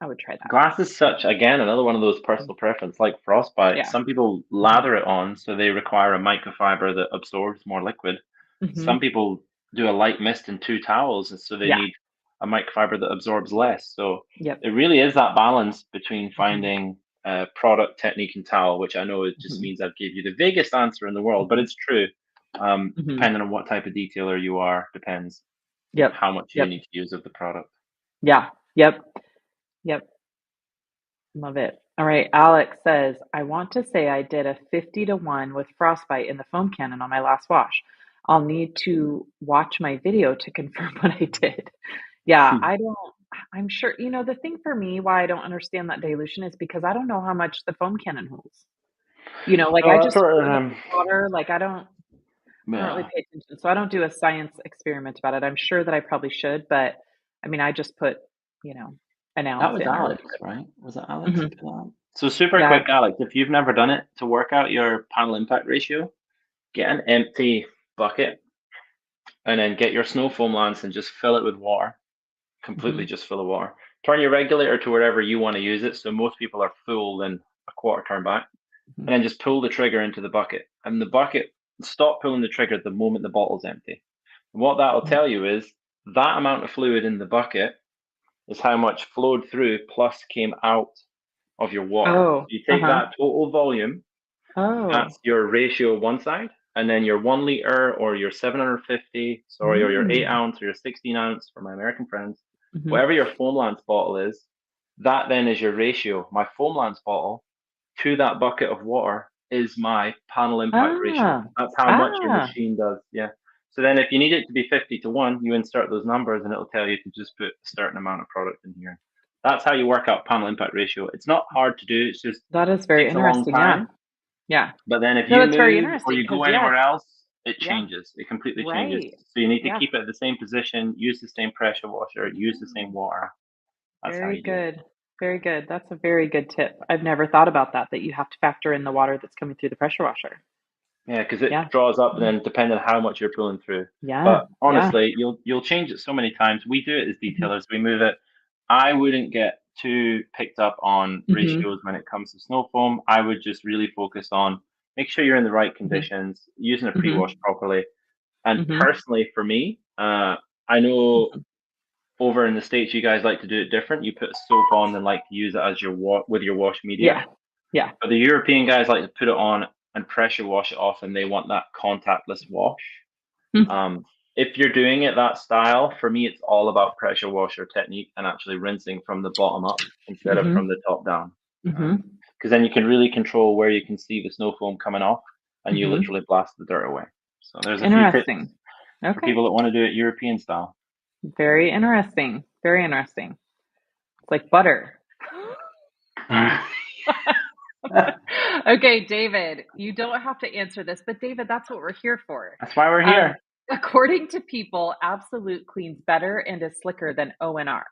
I would try that. Glass is another one of those personal preference, like frostbite. Some people lather it on, so they require a microfiber that absorbs more liquid. Some people do a light mist in 2 towels, and so they need a microfiber that absorbs less. So it really is that balance between finding product, technique, and towel, which I know it just means I've gave you the vaguest answer in the world, but it's true. Depending on what type of detailer you are, depends how much you need to use of the product. Yep. Love it. All right. Alex says, I want to say I did a 50 to 1 with frostbite in the foam cannon on my last wash. I'll need to watch my video to confirm what I did. Yeah, I'm sure, the thing for me, why I don't understand that dilution is because I don't know how much the foam cannon holds. I just water, I don't really pay attention. So I don't do a science experiment about it. I'm sure that I probably should, but I mean, I just put, an ounce. That was Alex, right? Was it Alex? So super quick, Alex, if you've never done it, to work out your panel impact ratio, get an empty bucket and then get your snow foam lance and just fill it with water. Completely just fill of water. Turn your regulator to wherever you want to use it. So most people are full, then a quarter turn back. And then just pull the trigger into the bucket. And the bucket, stop pulling the trigger the moment the bottle's empty. And what that'll tell you is that amount of fluid in the bucket is how much flowed through plus came out of your water. Oh, You take that total volume, that's your ratio one side, and then your 1 liter or your 750, or your 8 ounce or your 16 ounce for my American friends, whatever your Foamlands bottle is, that then is your ratio. My Foamlands bottle to that bucket of water is my panel impact ratio. That's how much your machine does. Yeah. So then if you need it to be 50-1, you insert those numbers and it'll tell you to just put a certain amount of product in here. That's how you work out panel impact ratio. It's not hard to do. It's just that is very interesting. Yeah. But then if you move or you go anywhere else, it changes. It completely changes. So you need to keep it at the same position, use the same pressure washer, use the same water. That's very good. Very good. That's a very good tip. I've never thought about that you have to factor in the water that's coming through the pressure washer. Yeah, because it draws up then depending on how much you're pulling through. Yeah. But honestly, you'll change it so many times. We do it as detailers. We move it. I wouldn't get too picked up on ratios when it comes to snow foam. I would just really focus on make sure you're in the right conditions, using a pre-wash properly. And personally, for me, I know over in the States, you guys like to do it different. You put soap on and like to use it as your with your wash media. Yeah. But the European guys like to put it on and pressure wash it off, and they want that contactless wash. If you're doing it that style, for me, it's all about pressure washer technique and actually rinsing from the bottom up instead of from the top down. Because then you can really control where you can see the snow foam coming off, and you literally blast the dirt away. So there's a few tips for people that want to do it European style. Very interesting. Very interesting. It's like butter. Okay, David, you don't have to answer this, but David, that's what we're here for. That's why we're here. According to people, Absolute cleans better and is slicker than O&R.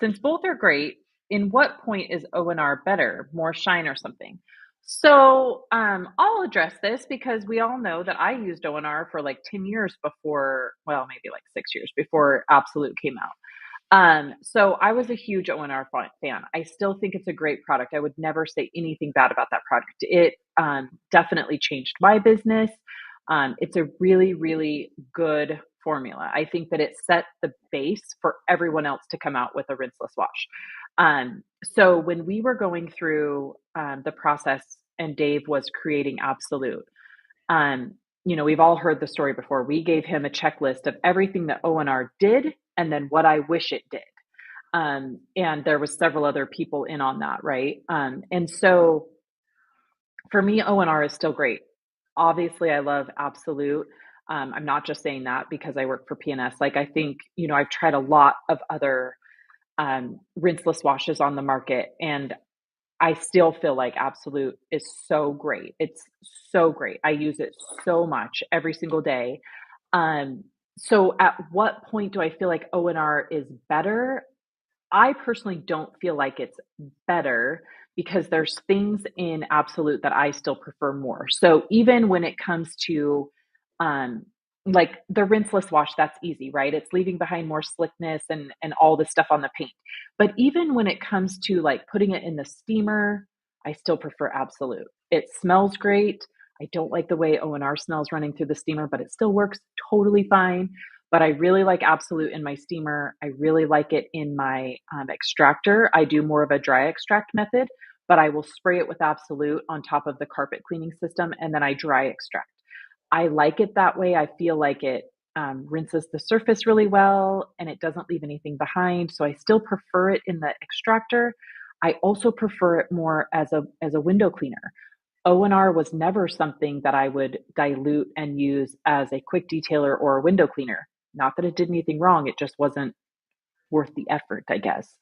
Since both are great, in what point is O&R better, more shine or something? So I'll address this because we all know that I used O&R for like 10 years before, well, maybe like 6 years before Absolute came out. So I was a huge O&R fan. I still think it's a great product. I would never say anything bad about that product. It definitely changed my business. It's a really, really good formula. I think that it set the base for everyone else to come out with a rinseless wash. So when we were going through the process and Dave was creating Absolute, we've all heard the story before. We gave him a checklist of everything that O&R did and then what I wish it did. And there was several other people in on that, right? And so for me, O&R is still great. Obviously, I love Absolute. I'm not just saying that because I work for PNS. Like, I think, I've tried a lot of other rinseless washes on the market, and I still feel like Absolute is so great. It's so great. I use it so much every single day. So at what point do I feel like O&R is better? I personally don't feel like it's better because there's things in Absolute that I still prefer more. So even when it comes to like the rinseless wash, that's easy, right? It's leaving behind more slickness and all the stuff on the paint. But even when it comes to like putting it in the steamer, I still prefer Absolute. It smells great. I don't like the way O&R smells running through the steamer, but it still works totally fine. But I really like Absolute in my steamer. I really like it in my extractor. I do more of a dry extract method, but I will spray it with Absolute on top of the carpet cleaning system, and then I dry extract. I like it that way. I feel like it rinses the surface really well, and it doesn't leave anything behind. So I still prefer it in the extractor. I also prefer it more as a window cleaner. O&R was never something that I would dilute and use as a quick detailer or a window cleaner. Not that it did anything wrong. It just wasn't worth the effort, I guess.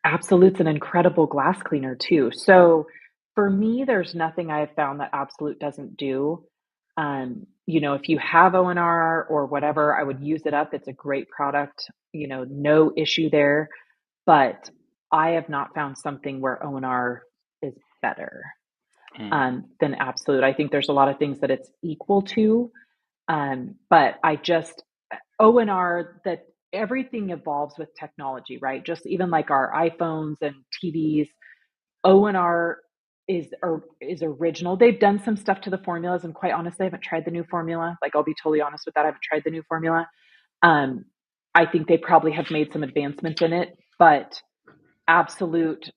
Absolute's an incredible glass cleaner too. So for me, there's nothing I've found that Absolute doesn't do. If you have O&R or whatever, I would use it up. It's a great product, no issue there. But I have not found something where O&R is better than Absolute. I think there's a lot of things that it's equal to. But O&R, that everything evolves with technology, right? Just even like our iPhones and TVs, O&R is original. They've done some stuff to the formulas, and quite honestly, I haven't tried the new formula. Like, I'll be totally honest with that. I haven't tried the new formula. I think they probably have made some advancements in it, but absolute,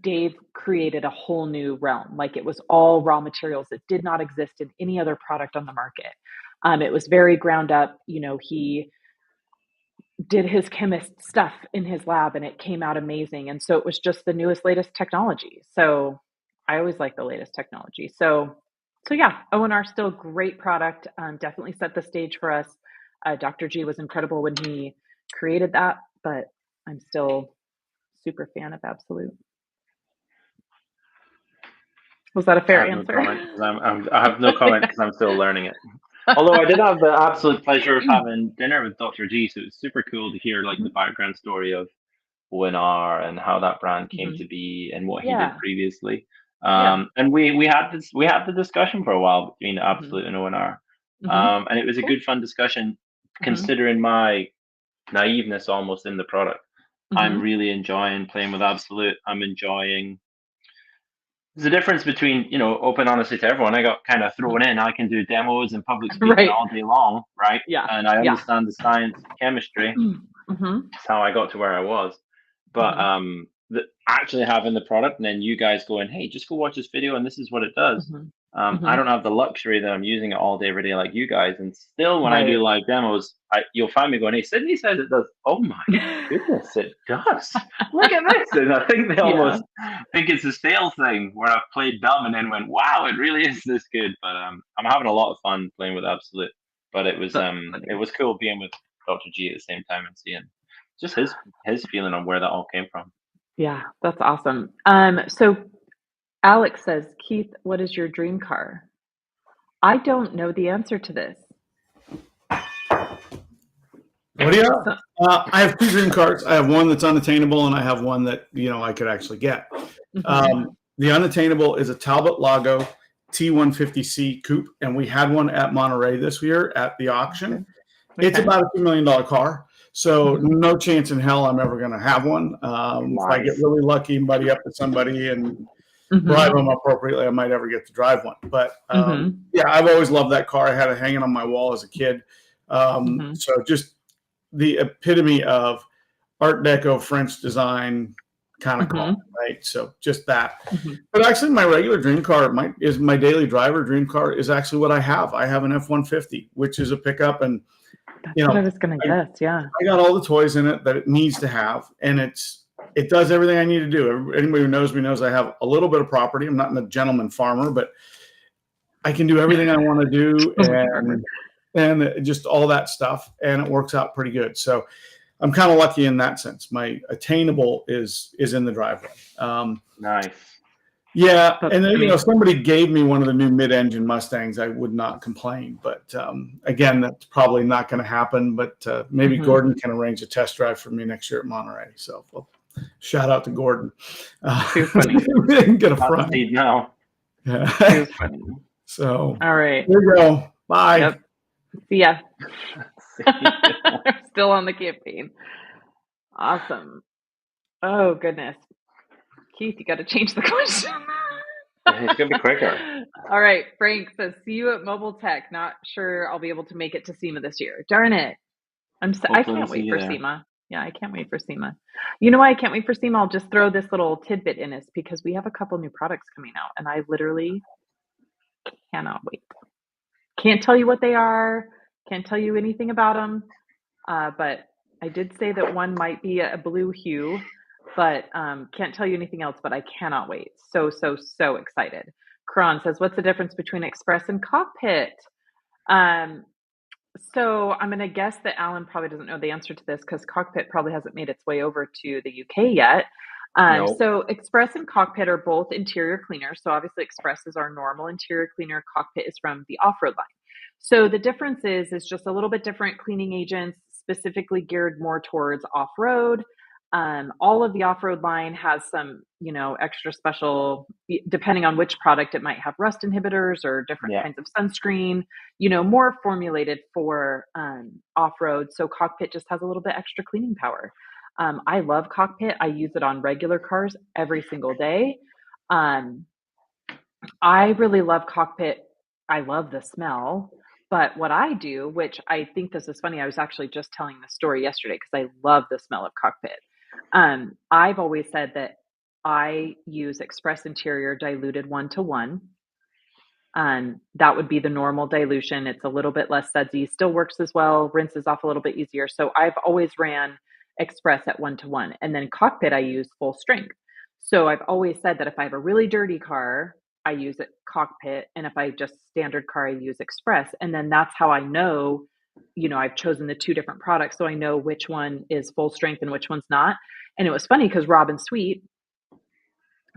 Dave created a whole new realm. Like, it was all raw materials that did not exist in any other product on the market. It was very ground up. He did his chemist stuff in his lab and it came out amazing. And so it was just the newest, latest technology. So I always like the latest technology. So yeah, ONR still a great product. Definitely set the stage for us. Dr. G was incredible when he created that, but I'm still super fan of Absolute. Was that a fair answer? I have no comment because I'm still learning it. Although I did have the absolute pleasure of having dinner with Dr. G, so it's super cool to hear like the background story of ONR and how that brand came to be and what he did previously. And we had the discussion for a while between Absolute and ONR. And it was a good fun discussion considering my naiveness almost in the product. I'm really enjoying playing with Absolute. I'm enjoying. There's a difference between, open honesty to everyone. I got kind of thrown in. I can do demos and public speaking all day long, right? Yeah. And I understand the science, chemistry. That's how I got to where I was. But actually having the product and then you guys going, hey, just go watch this video and this is what it does. I don't have the luxury that I'm using it all day, every day like you guys. And still, when I do live demos, you'll find me going, hey, Sydney says it does. Oh my goodness, it does. Look at this. And I think they almost think it's a sales thing where I've played dumb and then went, wow, it really is this good. But I'm having a lot of fun playing with Absolute. But it was cool being with Dr. G at the same time and seeing just his feeling on where that all came from. Yeah, that's awesome. So Alex says, Keith, what is your dream car? I don't know the answer to this. What do you have? I have two dream cars. I have one that's unattainable and I have one that, I could actually get. The unattainable is a Talbot Lago T150C coupe, and we had one at Monterey this year at the auction. Okay. It's about a $2 million car. So no chance in hell I'm ever going to have one. If I get really lucky and buddy up with somebody and drive them appropriately, I might ever get to drive one. But yeah, I've always loved that car. I had it hanging on my wall as a kid. So just the epitome of Art Deco French design kind of car, right? So just that. But actually, my regular dream car, my daily driver dream car is actually what I have. I have an F-150, which is a pickup, and that's what I was going to guess. Yeah, I got all the toys in it that it needs to have, and it does everything I need to do. Anybody who knows me knows I have a little bit of property. I'm not a gentleman farmer, but I can do everything I want to do, and just all that stuff, and it works out pretty good. So I'm kind of lucky in that sense. My attainable is in the driveway. Nice. Yeah, and then if somebody gave me one of the new mid-engine Mustangs, I would not complain. But again, that's probably not going to happen. But maybe Gordon can arrange a test drive for me next year at Monterey. So shout out to Gordon. Too funny. Get a front. now. Yeah. Too funny. So all right. Here you go. Bye. Yep. See ya. Still on the campaign. Awesome. Oh goodness. Keith, you got to change the question. It's going to be quicker. All right. Frank says, see you at Mobile Tech. Not sure I'll be able to make it to SEMA this year. Darn it. I can't wait for SEMA. Yeah, I can't wait for SEMA. You know why I can't wait for SEMA? I'll just throw this little tidbit in this because we have a couple new products coming out and I literally cannot wait. Can't tell you what they are. Can't tell you anything about them. But I did say that one might be a blue hue. But can't tell you anything else, but I cannot wait. So excited. Kron says, what's the difference between Express and Cockpit? So I'm going to guess that Alan probably doesn't know the answer to this because Cockpit probably hasn't made its way over to the UK yet. No. So Express and Cockpit are both interior cleaners. So obviously Express is our normal interior cleaner. Cockpit is from the off-road line. So the difference is just a little bit different cleaning agents, specifically geared more towards off-road. All of the off-road line has some, extra special, depending on which product, it might have rust inhibitors or different kinds of sunscreen, more formulated for off-road. So Cockpit just has a little bit extra cleaning power. I love Cockpit. I use it on regular cars every single day. I really love cockpit. I love the smell. But what I do, which I think this is funny, I was actually just telling the story yesterday because I love the smell of cockpit. I've always said that I use Express Interior diluted 1-to-1. That would be the normal dilution. It's a little bit less sudsy, still works as well, rinses off a little bit easier. So I've always ran Express at 1-to-1. And then cockpit, I use full strength. So I've always said that if I have a really dirty car, I use it cockpit. And if I just standard car, I use Express. And then that's how I know, I've chosen the two different products. So I know which one is full strength and which one's not. And it was funny because Robin Sweet,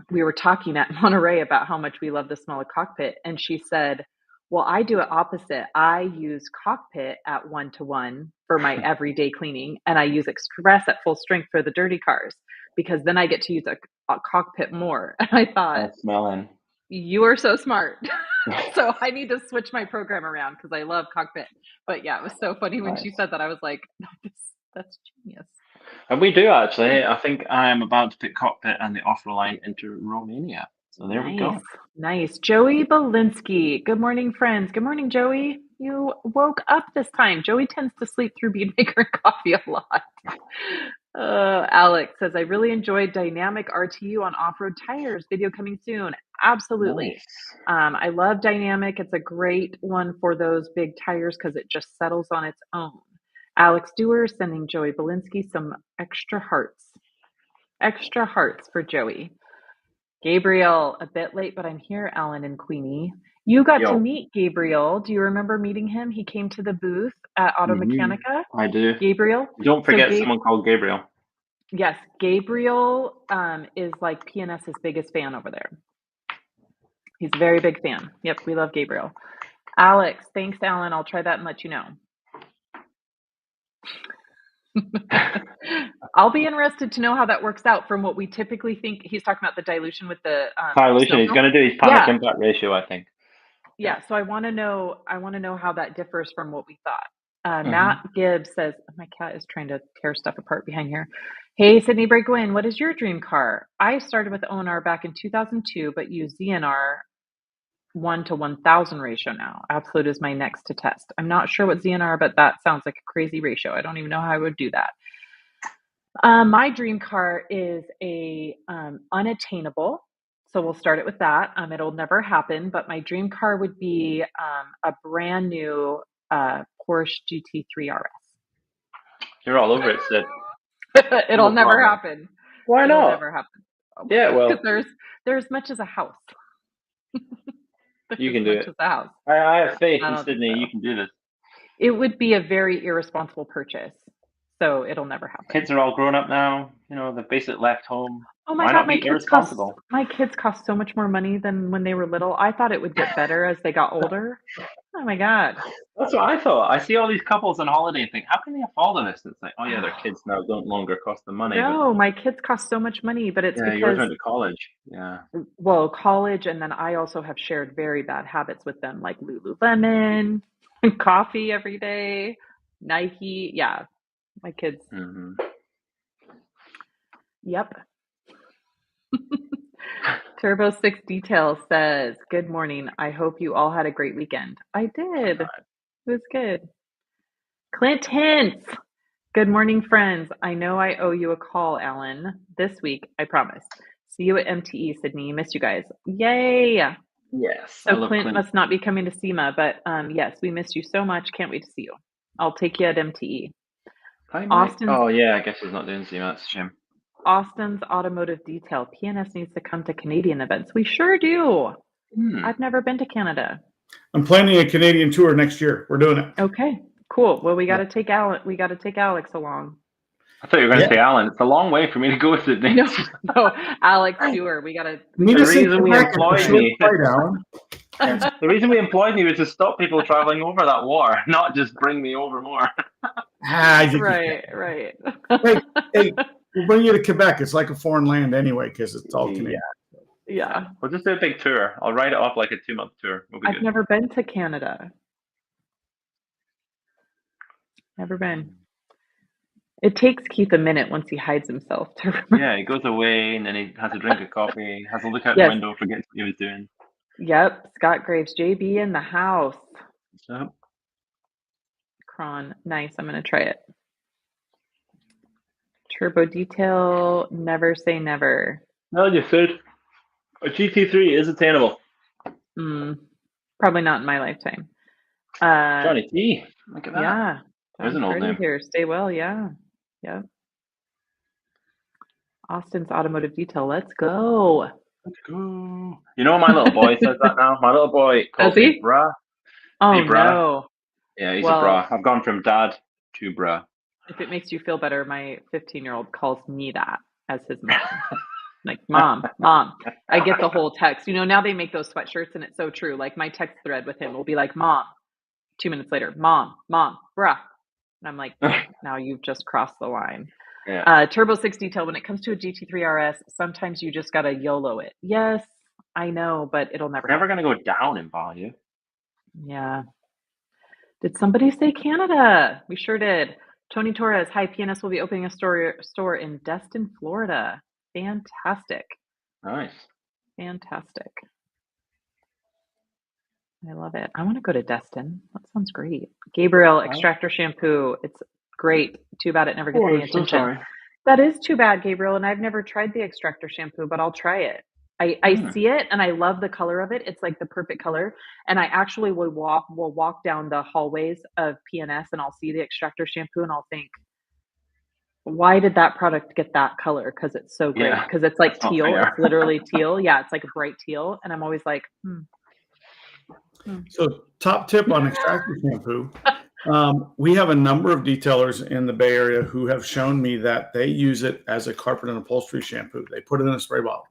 we were talking at Monterey about how much we love the smell of cockpit. And she said, well, I do it opposite. I use cockpit at 1-to-1 for my everyday cleaning. And I use Express at full strength for the dirty cars, because then I get to use a cockpit more. And I thought, smelling. You are so smart. So I need to switch my program around because I love cockpit. But yeah, it was so funny when she said that. I was like, that's genius. And we do actually. I think I am about to put cockpit and the off-road line into Romania. So there we go. Nice. Joey Belinsky. Good morning, friends. Good morning, Joey. You woke up this time. Joey tends to sleep through Bead Maker and Coffee a lot. Alex says, I really enjoyed Dynamic RTU on off-road tires. Video coming soon. Absolutely. Nice. I love Dynamic. It's a great one for those big tires because it just settles on its own. Alex Dewar sending Joey Belinsky some extra hearts. Extra hearts for Joey. Gabriel, a bit late, but I'm here, Alan and Queenie. You got to meet Gabriel. Do you remember meeting him? He came to the booth at Automechanika. I do. Gabriel. Don't forget someone called Gabriel. Yes, Gabriel is like PNS's biggest fan over there. He's a very big fan. Yep, we love Gabriel. Alex, thanks, Alan. I'll try that and let you know. I'll be interested to know how that works out from what we typically think. He's talking about the dilution with the dilution. He's going to do his panic impact ratio, I think. Yeah. So I want to know how that differs from what we thought. Matt Gibbs says, my cat is trying to tear stuff apart behind here. Hey, Sydney Breakaway, what is your dream car? I started with ONR back in 2002, but use ZNR 1-to-1000 ratio now. Absolute is my next to test. I'm not sure what ZNR, but that sounds like a crazy ratio. I don't even know how I would do that. My dream car is a unattainable. So we'll start it with that. It'll never happen, but my dream car would be a brand new Porsche GT3 RS. You're all over it, Sid. It'll never happen. Why not? It'll never happen. Yeah, well, because there's much as a house. You can do it. I have faith in Sydney. So. You can do this. It would be a very irresponsible purchase, so it'll never happen. Kids are all grown up now. They've basically left home. Oh my God, my kids cost so much more money than when they were little. I thought it would get better as they got older. Oh my God. That's what I thought. I see all these couples on holiday and think, how can they afford this? It's like, oh yeah, their kids now don't longer cost them money. No, my kids cost so much money, but it's because yours went to college. Yeah. Well, college, and then I also have shared very bad habits with them, like Lululemon, coffee every day, Nike. Yeah, my kids. Mm-hmm. Yep. Turbo 6 Details says, good morning. I hope you all had a great weekend. I did. It was good. Clint Hintz. Good morning, friends. I know I owe you a call, Alan, this week. I promise. See you at MTE, Sydney. Miss you guys. Yay. Yes. So Clint must not be coming to SEMA, but yes, we miss you so much. Can't wait to see you. I'll take you at MTE. Oh, yeah. I guess he's not doing SEMA. That's a shame. Austin's Automotive Detail. PNS needs to come to Canadian events. We sure do. I've never been to Canada. I'm planning a Canadian tour next year. We're doing it. Okay, cool. Well, we got to take Alex. We got to take Alex along. I thought you were going to say Alan. It's a long way for me to go to Sydney. No, Alex Stewart. We got to. The reason we employed me. The reason we employed me was to stop people traveling over that war, not just bring me over more. Right. Hey, we'll bring you to Quebec. It's like a foreign land anyway because it's all Canadian. Yeah. We'll just do a big tour. I'll write it off like a 2-month tour. I've never been to Canada. Never been. It takes Keith a minute once he hides himself to remember. Yeah, he goes away and then he has a drink of coffee, has a look out Yes. the window, forgets what he was doing. Yep, Scott Graves, JB in the house. Yep. Cron, nice. I'm going to try it. Turbo detail, never say never. No, you said a GT3 is attainable. Probably not in my lifetime. Johnny T, look at that. Yeah, there's an old name here. Stay well, yeah. Austin's Automotive Detail. Let's go. Let's go. You know, my little boy says that now. My little boy calls me brah. Oh, hey, brah. no. Yeah, he's a brah. I've gone from dad to brah. If it makes you feel better, my 15-year-old calls me that as his mom. Like, mom. I get the whole text. Now they make those sweatshirts, and it's so true. Like, my text thread with him will be like, mom. 2 minutes later, mom, bruh. And I'm like, now you've just crossed the line. Yeah. Turbo 6 detail, when it comes to a GT3 RS, sometimes you just got to YOLO it. Yes, I know, but it'll never Never going to go down in value. Yeah. Did somebody say Canada? We sure did. Tony Torres, hi, PNS will be opening a store in Destin, Florida. Fantastic. Nice. Fantastic. I love it. I want to go to Destin. That sounds great. Gabriel, extractor shampoo. It's great. Too bad it never gets any attention. So sorry. That is too bad, Gabriel. And I've never tried the extractor shampoo, but I'll try it. I see it and I love the color of it. It's like the perfect color. And I actually will walk down the hallways of PNS and I'll see the extractor shampoo and I'll think, why did that product get that color? Because it's so great. Because it's like teal. It's literally teal. Yeah, it's like a bright teal. And I'm always like, So top tip on extractor shampoo. We have a number of detailers in the Bay Area who have shown me that they use it as a carpet and upholstery shampoo. They put it in a spray bottle.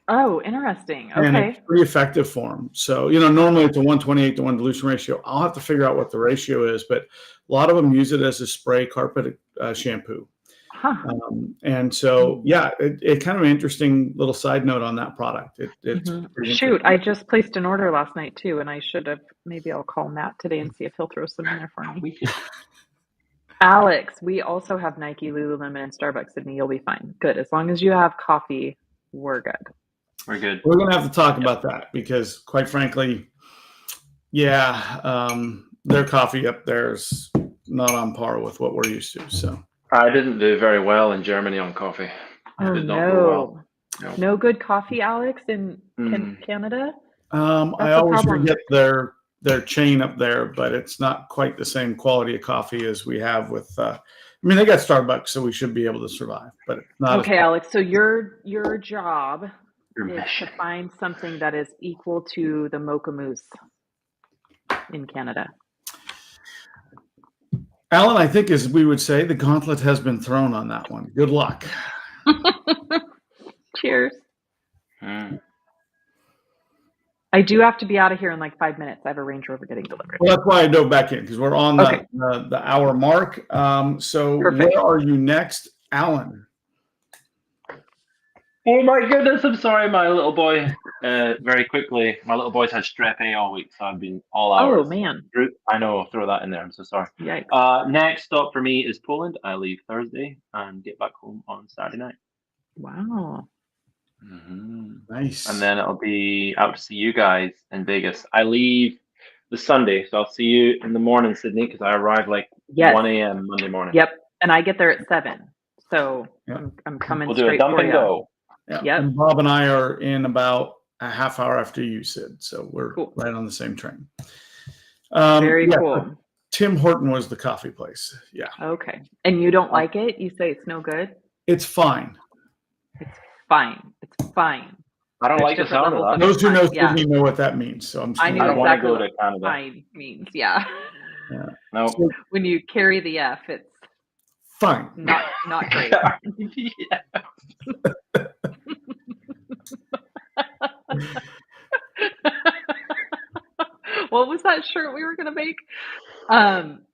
Oh, interesting. Okay. And it's pretty effective for them. So, normally it's a 128 to 1 dilution ratio. I'll have to figure out what the ratio is, but a lot of them use it as a spray carpet shampoo. Huh. And so, yeah, it kind of an interesting little side note on that product. Shoot, I just placed an order last night too, and I should have. Maybe I'll call Matt today and see if he'll throw some in there for me. Alex, we also have Nike, Lululemon, and Starbucks, Sydney. You'll be fine. Good. As long as you have coffee, we're good. We're good. We're going to have to talk about that because, quite frankly, their coffee up there is not on par with what we're used to. So I didn't do very well in Germany on coffee. Oh, did not go well. No good coffee, Alex, in Canada? I always forget their chain up there, but it's not quite the same quality of coffee as we have with they got Starbucks, so we should be able to survive, but it's not. Okay, Alex, so your job is to find something that is equal to the Mocha Mousse in Canada. Alan, I think, as we would say, the gauntlet has been thrown on that one. Good luck. Cheers. I do have to be out of here in like 5 minutes. I have a Range Rover getting delivered. Well, that's why I dove back in, because we're on the hour mark. So Perfect. Where are you next, Alan? Oh my goodness, I'm sorry, my little boy. Very quickly, my little boy's had strep A all week, so I've been all hours. Oh man. I know, I'll throw that in there. I'm so sorry. Yikes. Next stop for me is Poland. I leave Thursday and get back home on Saturday night. Wow. Nice. And then it'll be out to see you guys in Vegas. I leave the Sunday, so I'll see you in the morning, Sydney, because I arrive like 1 a.m. Monday morning. Yep, and I get there at 7, so I'm coming straight for you. We'll do a dump and go. Yeah. Yep. And Bob and I are in about a half hour after you, Sid, so we're right on the same train. Very cool. Tim Horton was the coffee place. Yeah. Okay, and you don't like it? You say it's no good? It's fine. It's fine. It's fine. I don't like the sound of that. Those who know Sydney know what that means. So I knew exactly want to go to Canada. Fine means. Yeah. No. So, when you carry the F, it's fine. Not great. What was that shirt we were gonna make? I'm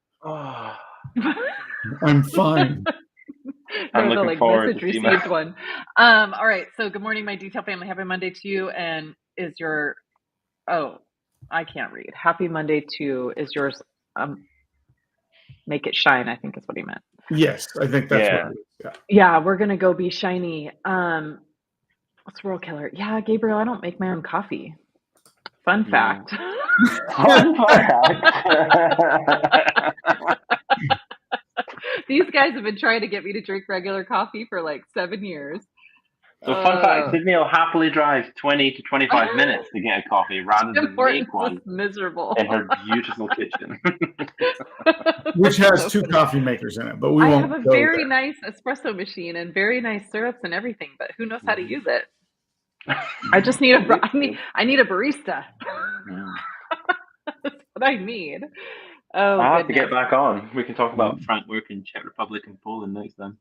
fine. I'm looking forward to received one. All right. So good morning, my detail family. Happy Monday to you. And is your I can't read. Happy Monday to is yours. Make it shine, I think is what he meant. Yes, I think that's what it is. Yeah, we're going to go be shiny. What's World Killer? Yeah, Gabriel, I don't make my own coffee. Fun fact. Fun fact. These guys have been trying to get me to drink regular coffee for like 7 years. So fun fact, Sydney will happily drive 20 to 25 minutes to get a coffee rather than make one miserable. in her beautiful kitchen. Which has 2 coffee makers in it, but we won't. I have a very nice espresso machine and very nice syrups and everything, but who knows how to use it? I just need I need a barista. That's what I need. Oh, I have to get back on. We can talk about front work in Czech Republic and Poland next time.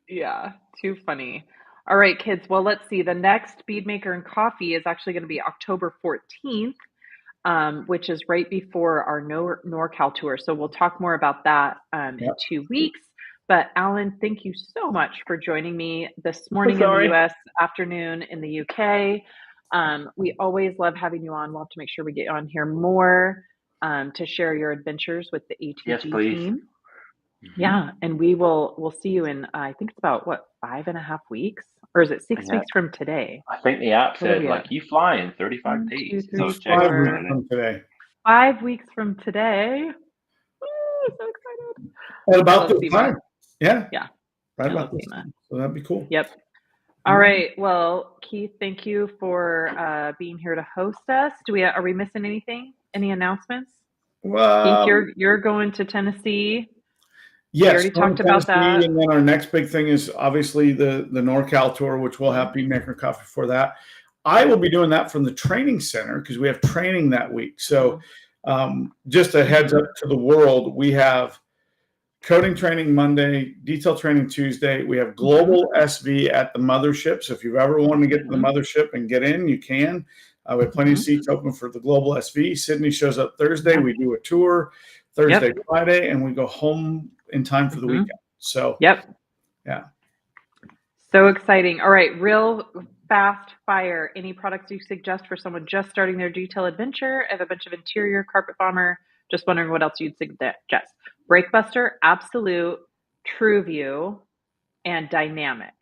Yeah, too funny. All right, kids. Well, let's see. The next Bead Maker and Coffee is actually going to be October 14th, which is right before our NorCal tour. So we'll talk more about that in 2 weeks. But Alan, thank you so much for joining me this morning in the US, afternoon in the UK. We always love having you on. We'll have to make sure we get you on here more to share your adventures with the ATG team. Yeah, and we'll see you in I think it's about 5.5 weeks, or is it 6 weeks from today? I think the app said you fly in 35 days. 2, 3, 4, 5 weeks from today. 5 weeks from today. Woo, so excited! At about the time. Yeah. Right about this time. So that'd be cool. Yep. All right. Well, Keith, thank you for being here to host us. Are we missing anything? Any announcements? Well, Keith, you're going to Tennessee. Yes, we already talked about that. And then our next big thing is obviously the NorCal tour, which we'll have Bead Maker Coffee for that. I will be doing that from the training center because we have training that week. So just a heads up to the world, we have coding training Monday, detail training Tuesday. We have global SV at the mothership. So if you've ever wanted to get to the mothership and get in, you can. We have plenty of seats open for the global SV. Sydney shows up Thursday. We do a tour Thursday, Friday, and we go home in time for the weekend. So, yeah. So exciting. All right. Real fast fire. Any products you suggest for someone just starting their detail adventure? I have a bunch of interior, carpet bomber. Just wondering what else you'd suggest. Breakbuster, Absolute, TrueView, and Dynamic.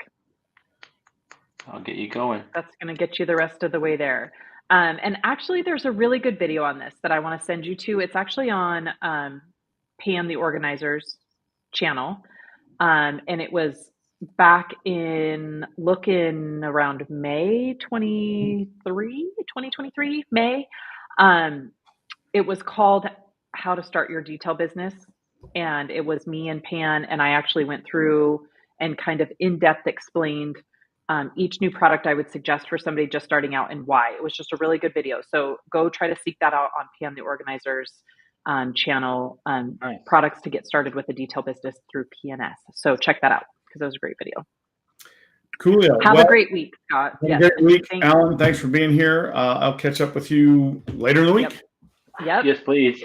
I'll get you going. That's going to get you the rest of the way there. And actually, there's a really good video on this that I want to send you to. It's actually on Pam the Organizer's channel. And it was back in looking around May 2023, May. It was called How to Start Your Detail Business. And it was me and Pan, and I actually went through and kind of in-depth explained each new product I would suggest for somebody just starting out and why. It was just a really good video. So go try to seek that out on Pan the Organizer's channel, products to get started with a detail business through PNS. So check that out because it was a great video. Coolio. Have a great week, Scott. Have a great week. Alan, thanks for being here. I'll catch up with you later in the week. Yep. Yes, please.